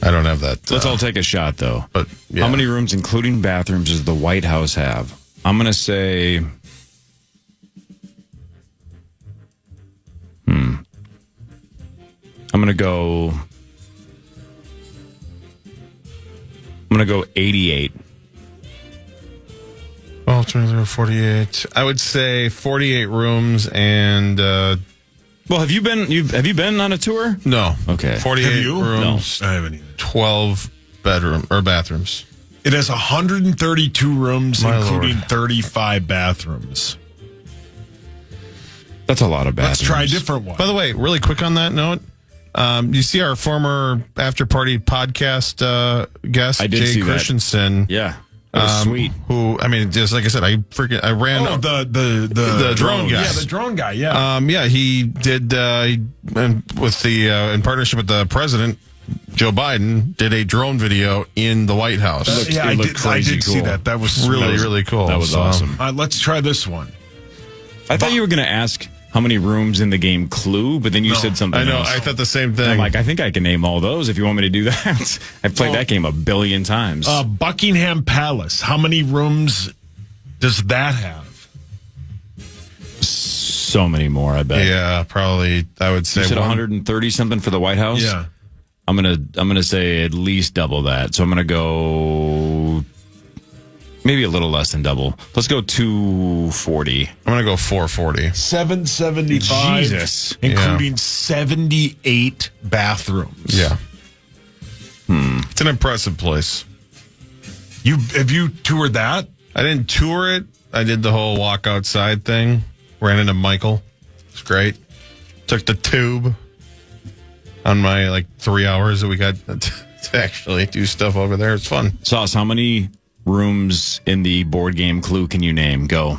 I don't have that. Let's all take a shot, though. But yeah. How many rooms, including bathrooms, does the White House have? I'm going to say... I'm going to go... 88. Well, 48. I would say 48 rooms and... well, have you been on a tour? No. Okay. 48 rooms. No, I haven't either. 12 bathrooms. It has 132 rooms, My including Lord. 35 bathrooms. That's a lot of bathrooms. Let's try a different one. By the way, really quick on that note, you see our former After Party podcast guest, I did Jay see that. Christensen. Yeah. That was sweet. Who, I mean, just like I said, I ran... Oh, the drone guy. Yeah, the drone guy, yeah. He did, in partnership with the president, Joe Biden, did a drone video in the White House. I did see that. That was really cool. That was awesome. Let's try this one. I thought you were going to ask how many rooms in the game Clue, but then you said something I know. else. I thought the same thing. I'm like, I think I can name all those if you want me to do that. I've played that game a billion times. Buckingham Palace. How many rooms does that have? So many more, I bet. Yeah, probably. I would say you said 130 something for the White House. Yeah. I'm gonna say at least double that. So I'm gonna go maybe a little less than double. Let's go 240. I'm gonna go 440. 775. Jesus. Including 78 bathrooms. Yeah. It's an impressive place. Have you toured that? I didn't tour it. I did the whole walk outside thing. Ran into Michael. It's great. Took the tube on my 3 hours that we got to actually do stuff over there. It's fun. Sauce, how many rooms in the board game Clue can you name? Go.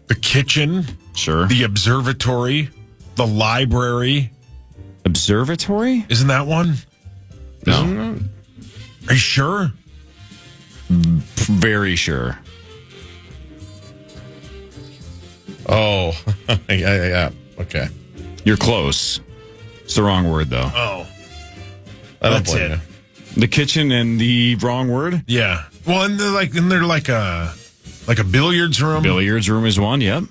The kitchen. Sure. The observatory. The library. Observatory? Isn't that one? No. Are you sure? Very sure. Oh, yeah. Okay. You're close. It's the wrong word, though. Oh. That's it. The kitchen and the wrong word? Yeah. Well, and they're like a billiards room. Billiards room is one, yep.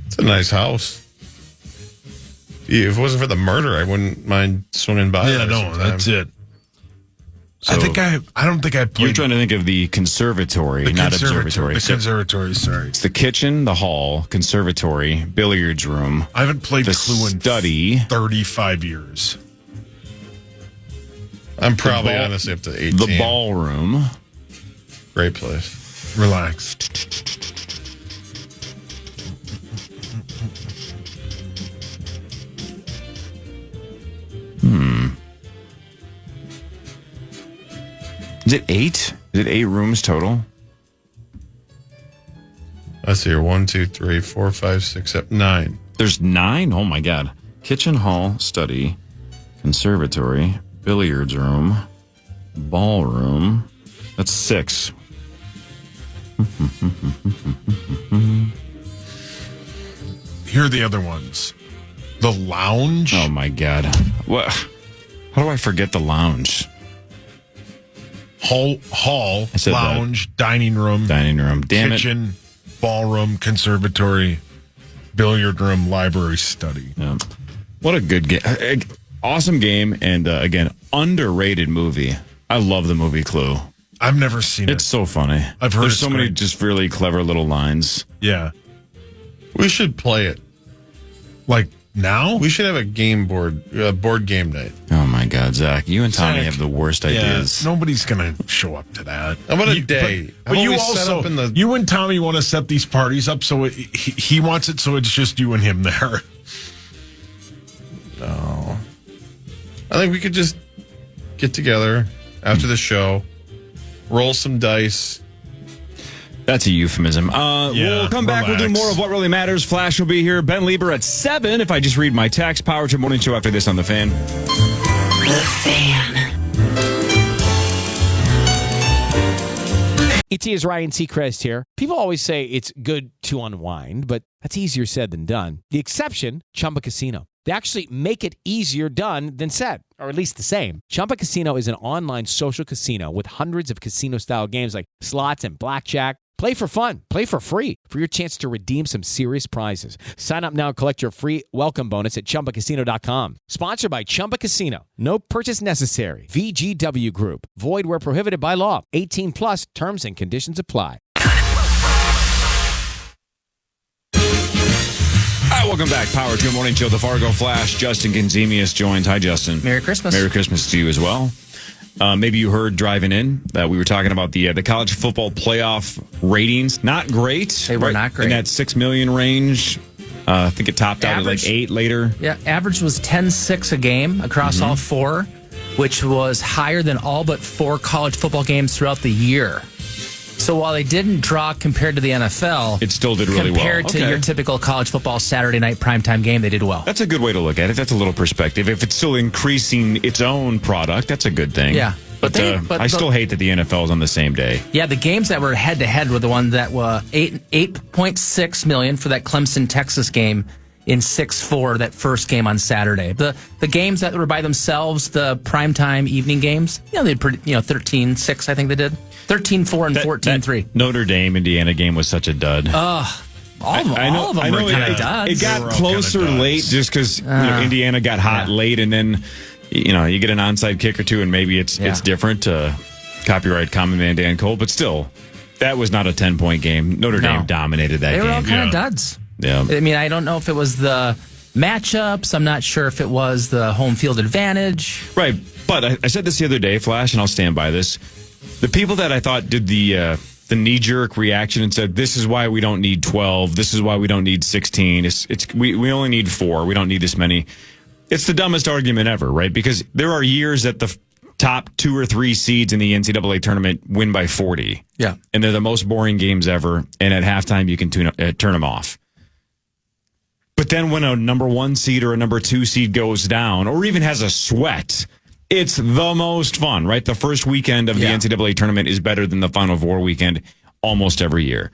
It's a nice house. If it wasn't for the murder, I wouldn't mind swinging by. Yeah, no, that's it. So I don't think I played. You're trying to think of the conservatory, not observatory. The conservatory, sorry. It's the kitchen, the hall, conservatory, billiards room. I haven't played the Clue in study. 35 years. I'm probably honestly up to 18. The ballroom. Great place. Relax. Is it 8? Is it 8 rooms total? Let's see here. 1, 2, 3, 4, 5, 6, 7, 9. There's 9? Oh, my God. Kitchen, hall, study, conservatory, billiards room, ballroom. That's 6. Here are the other ones. The lounge. Oh, my God. What? How do I forget the lounge? Hall, lounge, that. dining room. Damn kitchen, ballroom, conservatory, billiard room, library, study. Yeah. What a good game. Awesome game. And again, underrated movie. I love the movie Clue. I've never seen it. It's so funny. I've heard There's so many great. just really clever little lines. Yeah. We should play it. Like now? We should have a board game night. Oh my God, Zach. You and Tommy Zach, have the worst ideas. Nobody's going to show up to that. How about a day? But you also, you and Tommy want to set these parties up so he wants it so it's just you and him there. No. I think we could just get together after the show, roll some dice. That's a euphemism. We'll come back. We'll do more of What Really Matters. Flash will be here. Ben Lieber at 7. If I just read my text. Power to Morning Show after this on The Fan. The Fan. ET is Ryan Seacrest here. People always say it's good to unwind, but that's easier said than done. The exception, Chumba Casino. They actually make it easier done than said, or at least the same. Chumba Casino is an online social casino with hundreds of casino-style games like slots and blackjack. Play for fun. Play for free for your chance to redeem some serious prizes. Sign up now and collect your free welcome bonus at ChumbaCasino.com. Sponsored by Chumba Casino. No purchase necessary. VGW Group. Void where prohibited by law. 18 plus terms and conditions apply. All right, welcome back. Power to Your Morning Show, The Fargo Flash. Justin Gonzemius joins. Hi, Justin. Merry Christmas. Merry Christmas to you as well. Maybe you heard driving in that we were talking about the college football playoff ratings. Not great. They were not great. In that 6 million range. I think it topped out at like 8 later. Yeah, average was 10-6 a game across all 4, which was higher than all but 4 college football games throughout the year. So while they didn't draw compared to the NFL, it still did really well. Compared to your typical college football Saturday night primetime game, they did well. That's a good way to look at it. That's a little perspective. If it's still increasing its own product, that's a good thing. Yeah. But I still hate that the NFL is on the same day. Yeah, the games that were head-to-head were the ones that were 8.6 million for that Clemson-Texas game in 6-4, that first game on Saturday. The games that were by themselves, the primetime evening games, they did 13-6, I think they did. 13-4 and 14-3. Notre Dame Indiana game was such a dud. All of them were kind of duds. It got closer late just because Indiana got hot late, and then you get an onside kick or two, and maybe it's different. Copyright common man Dan Cole, but still, that was not a 10-point game. Notre Dame dominated that game. They were all kind of duds. Yeah. I mean, I don't know if it was the matchups. I'm not sure if it was the home field advantage. Right, but I said this the other day, Flash, and I'll stand by this. The people that I thought did the knee-jerk reaction and said, this is why we don't need 12, this is why we don't need 16, we only need 4, we don't need this many. It's the dumbest argument ever, right? Because there are years that the top 2 or 3 seeds in the NCAA tournament win by 40. Yeah. And they're the most boring games ever, and at halftime you can turn them off. But then when a number 1 seed or a number 2 seed goes down, or even has a sweat, it's the most fun, right? The first weekend of the NCAA tournament is better than the Final Four weekend almost every year.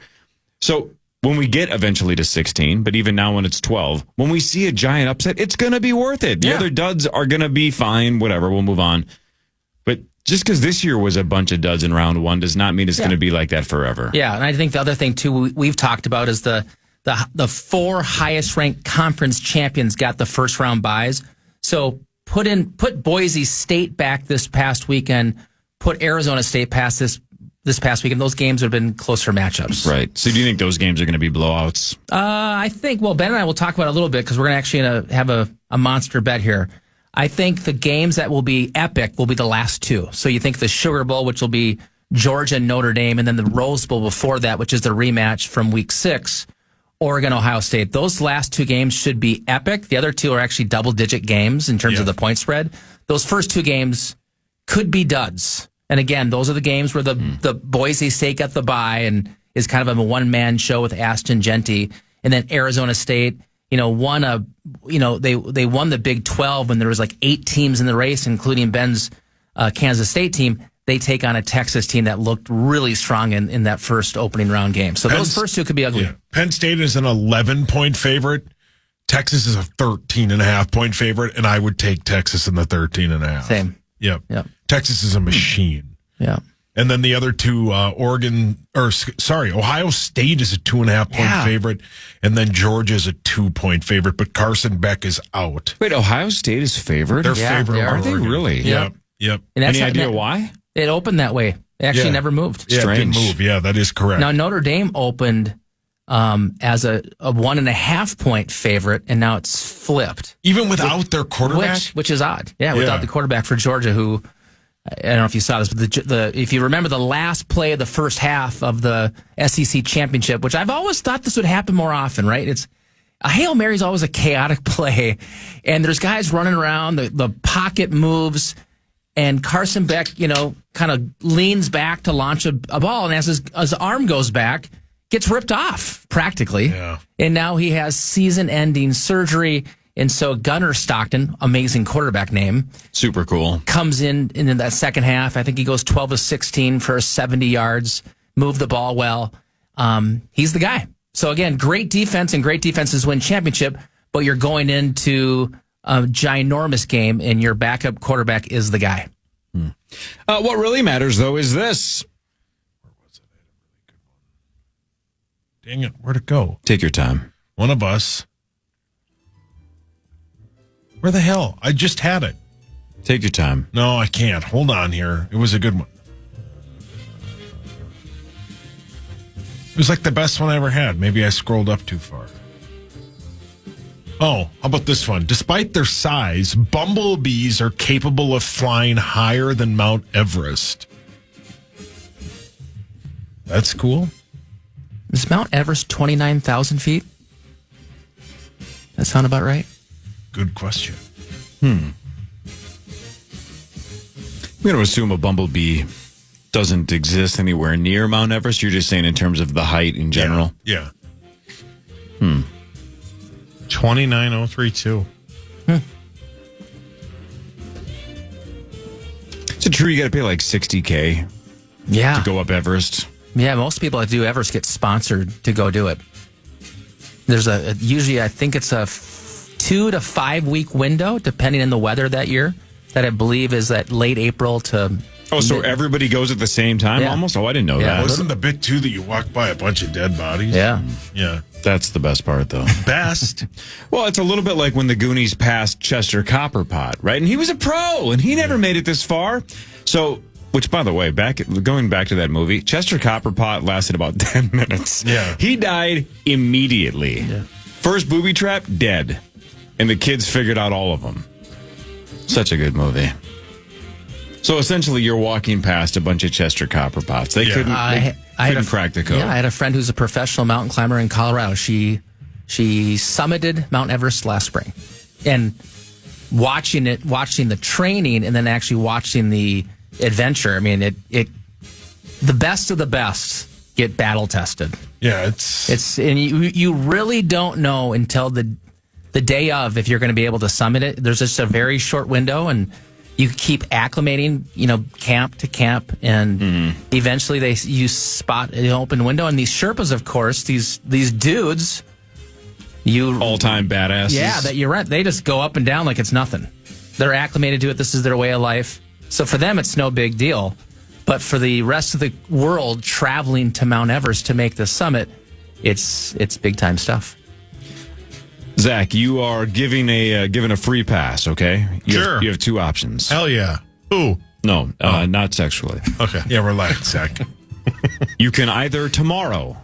So when we get eventually to 16, but even now when it's 12, when we see a giant upset, it's going to be worth it. The other duds are going to be fine, whatever, we'll move on. But just because this year was a bunch of duds in round 1 does not mean it's going to be like that forever. Yeah, and I think the other thing, too, we've talked about is the 4 highest-ranked conference champions got the first-round buys. So put Boise State back this past weekend, put Arizona State past this past weekend. Those games would have been closer matchups. Right. So do you think those games are going to be blowouts? I think, Ben and I will talk about it a little bit because we're actually going to have a monster bet here. I think the games that will be epic will be the last 2. So you think the Sugar Bowl, which will be Georgia and Notre Dame, and then the Rose Bowl before that, which is the rematch from Week 6, Oregon, Ohio State. Those last 2 games should be epic. The other 2 are actually double-digit games in terms of the point spread. Those first 2 games could be duds. And again, those are the games where the Boise State got the bye and is kind of a one-man show with Ashton Genty. And then Arizona State, they won the Big 12 when there was like 8 teams in the race, including Ben's Kansas State team. They take on a Texas team that looked really strong in that first opening round game. So those first two could be ugly. Yeah. Penn State is an 11-point favorite. Texas is a 13.5-point favorite, and I would take Texas in the 13.5. Same. Yep. Texas is a machine. Yeah. And then the other two, Ohio State is a 2.5-point favorite, and then Georgia is a 2-point favorite, but Carson Beck is out. Wait, Ohio State is favored? They're favored. Are they really? Yep. Any idea why? It opened that way. It actually never moved. Yeah, Strange. it didn't move. Yeah, that is correct. Now, Notre Dame opened as a 1.5-point favorite, and now it's flipped. Even without their quarterback? Which is odd. Yeah, without the quarterback for Georgia, who, I don't know if you saw this, but if you remember the last play of the first half of the SEC championship, which I've always thought this would happen more often, right? It's a Hail Mary is always a chaotic play, and there's guys running around, the pocket moves, and Carson Beck, kind of leans back to launch a ball, and as his arm goes back, gets ripped off, practically. Yeah. And now he has season-ending surgery. And so Gunnar Stockton, amazing quarterback name. Super cool. Comes in that second half. I think he goes 12 of 16 for 70 yards, moved the ball well. He's the guy. So again, great defense, and great defenses win championship, but you're going into a ginormous game, and your backup quarterback is the guy. What really matters, though, is this. Dang it, where'd it go? Take your time. One of us. Where the hell? I just had it. Take your time. No, I can't. Hold on here. It was a good one. It was like the best one I ever had. Maybe I scrolled up too far. Oh, how about this one? Despite their size, bumblebees are capable of flying higher than Mount Everest. That's cool. Is Mount Everest 29,000 feet? That sound about right? Good question. I'm going to assume a bumblebee doesn't exist anywhere near Mount Everest. You're just saying in terms of the height in general? Yeah. 29,032. Is it true you got to pay like $60K to go up Everest? Yeah, most people that do Everest get sponsored to go do it. There's usually I think it's a 2 to 5 week window, depending on the weather that year, that I believe is that late April to... Oh, so everybody goes at the same time almost? Oh, I didn't know that. Wasn't the bit, too, that you walk by a bunch of dead bodies? Yeah. Yeah. That's the best part, though. Best? Well, it's a little bit like when the Goonies passed Chester Copperpot, right? And he was a pro, and he never made it this far. So... Which, by the way, going back to that movie, Chester Copperpot lasted about 10 minutes. Yeah. He died immediately. Yeah. First booby trap, dead. And the kids figured out all of them. Such a good movie. So essentially, you're walking past a bunch of Chester Copperpots. They couldn't crack the code. Yeah, I had a friend who's a professional mountain climber in Colorado. She summited Mount Everest last spring. And watching the training and then actually watching the adventure, I mean, the best of the best get battle tested. Yeah, it's and you really don't know until the day of if you're going to be able to summit it. There's just a very short window, and you keep acclimating, camp to camp, and eventually you spot an open window. And these Sherpas, of course, these dudes, all-time badasses. Yeah, that you rent. They just go up and down like it's nothing. They're acclimated to it. This is their way of life. So for them, it's no big deal. But for the rest of the world traveling to Mount Everest to make the summit, it's big time stuff. Zach, you are given a free pass, okay? Sure. You have 2 options. Hell yeah. Who? No, not sexually. Okay. Yeah, relax, Zach. You can either tomorrow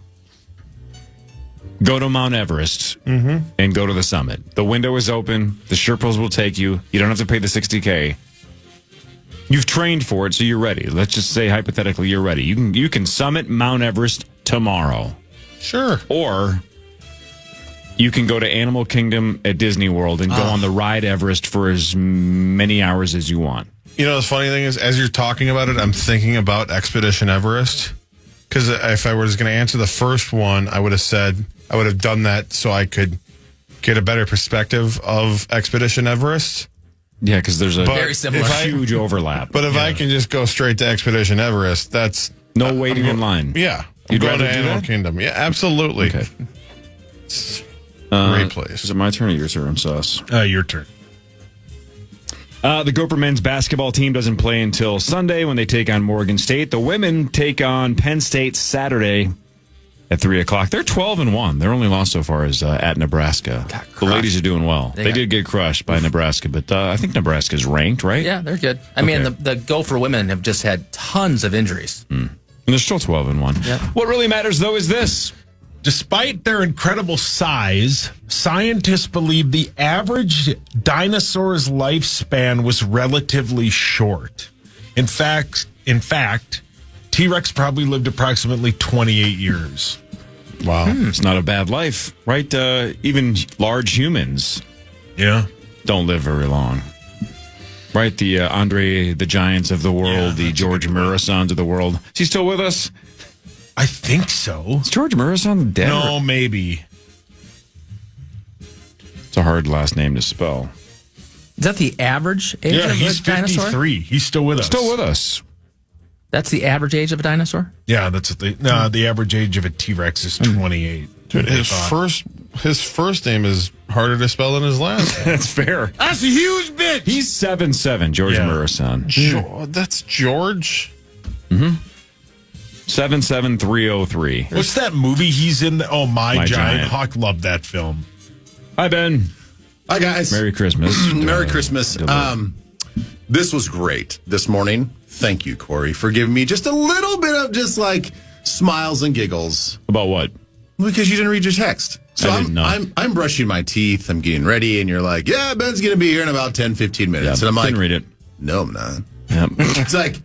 go to Mount Everest and go to the summit. The window is open. The Sherpas will take you. You don't have to pay the $60K. You've trained for it, so you're ready. Let's just say, hypothetically, you're ready. You can summit Mount Everest tomorrow. Sure. Or you can go to Animal Kingdom at Disney World and go on the Ride Everest for as many hours as you want. You know, the funny thing is, as you're talking about it, I'm thinking about Expedition Everest. Because if I was going to answer the first one, I would have done that so I could get a better perspective of Expedition Everest. Yeah, because there's a very similar, huge overlap. But if I can just go straight to Expedition Everest, that's no waiting in line. Yeah, You'd going to rather do Animal that? Kingdom. Yeah, absolutely. Okay. Great place. Is it my turn or your turn, Sauce? Your turn. The Gopher men's basketball team doesn't play until Sunday when they take on Morgan State. The women take on Penn State Saturday at 3 o'clock. They're 12-1. Their only loss so far is at Nebraska. The ladies are doing well. They did get crushed by Nebraska, but I think Nebraska's ranked, right? Yeah, they're good. I mean, the Gopher women have just had tons of injuries. And they're still 12-1. Yep. What really matters, though, is this. Despite their incredible size, scientists believe the average dinosaur's lifespan was relatively short. In fact, T-Rex probably lived approximately 28 years. Wow. It's not a bad life, right? Even large humans don't live very long. Right? The Andre the Giants of the world, the George Murasans of the world. Is he still with us? I think so. Is George Murasan dead? No, maybe. It's a hard last name to spell. Is that the average age of he's a dinosaur? 53. He's still with us. Still with us. That's the average age of a dinosaur? Yeah, that's what the average age of a T-Rex is 28. Dude, his first name is harder to spell than his last name. That's fair. That's a huge bitch. He's 7'7", George Murasan. That's George? 77303. What's that movie he's in? My Giant Hawk. Loved that film. Hi, Ben. Hi, guys. Merry Christmas. Merry Christmas. This was great this morning. Thank you, Corey, for giving me just a little bit of just like smiles and giggles. About what? Because you didn't read your text. So I didn't know. I'm brushing my teeth. I'm getting ready. And you're like, yeah, Ben's going to be here in about 10, 15 minutes. Yeah, and I'm like, didn't read it. No, I'm not. Yep. It's like,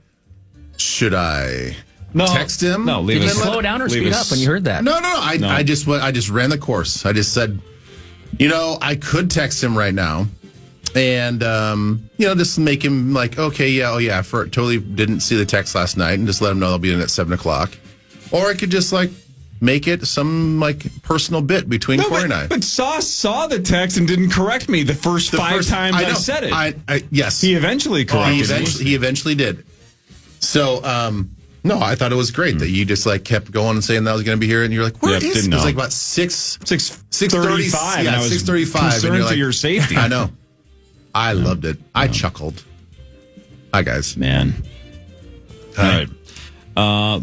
should I text him? No, Did you slow down or speed up when you heard that? No. I just ran the course. I just said, I could text him right now. And, just make him like, okay, totally didn't see the text last night and just let him know I'll be in at 7 o'clock. Or I could just like make it some like personal bit between Corey and I. But Sauce saw the text and didn't correct me the first five times I said it. Yes. He eventually corrected me. He eventually did. So, no, I thought it was great that you just like kept going and saying that I was going to be here, and you're like, "Where is it?" It was like about 6:35. Yeah, 6:35. And you're like, your safety. I know. I loved it. I chuckled. Hi, guys. Man. All right.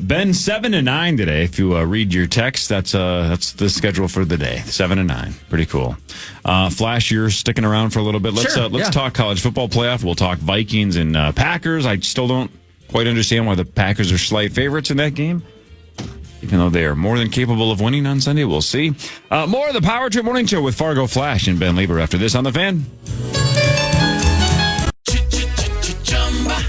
Ben, 7 to 9 today. If you read your text, that's the schedule for the day. 7 to 9. Pretty cool. Flash, you're sticking around for a little bit. Let's talk college football playoff. We'll talk Vikings and Packers. I still don't quite understand why the Packers are slight favorites in that game, even though they are more than capable of winning on Sunday. We'll see. More of the Power Trip Morning Show with Fargo Flash and Ben Lieber after this on The Fan.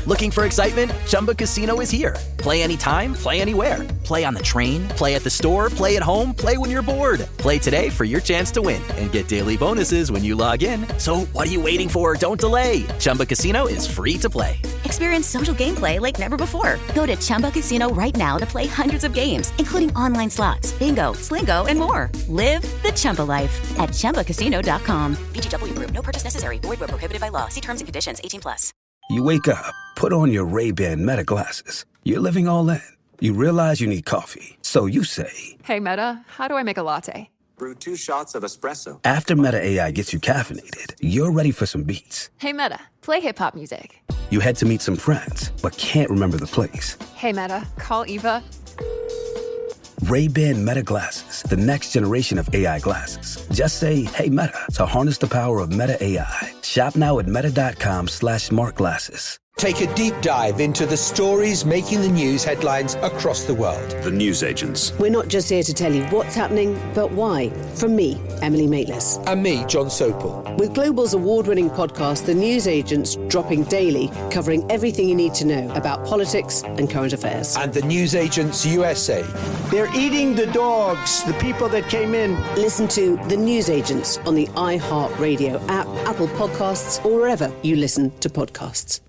Looking for excitement? Chumba Casino is here. Play anytime, play anywhere. Play on the train, play at the store, play at home, play when you're bored. Play today for your chance to win and get daily bonuses when you log in. So what are you waiting for? Don't delay. Chumba Casino is free to play. Experience social gameplay like never before. Go to Chumba Casino right now to play hundreds of games, including online slots, bingo, Slingo, and more. Live the Chumba life at ChumbaCasino.com. VGW Group. No purchase necessary. Void where prohibited by law. See terms and conditions. 18+. You wake up, put on your Ray-Ban Meta glasses. You're living all in. You realize you need coffee. So you say, Hey, Meta, how do I make a latte? Brew 2 shots of espresso. after Meta AI gets you caffeinated, you're ready for some beats. Hey, Meta, play hip-hop music. You head to meet some friends, but can't remember the place. Hey, Meta, call Eva. Ray-Ban Meta glasses, the next generation of AI glasses. Just say, hey, Meta, to harness the power of Meta AI. Shop now at meta.com/smartglasses. Take a deep dive into the stories making the news headlines across the world. The news agents. We're not just here to tell you what's happening, but why. From me, Emily Maitlis. And me, John Sopel. With Global's award-winning podcast, The News Agents, dropping daily, covering everything you need to know about politics and current affairs. And The News Agents USA. They're eating the dogs, the people that came in. Listen to The News Agents on the iHeartRadio app, Apple Podcasts, or wherever you listen to podcasts.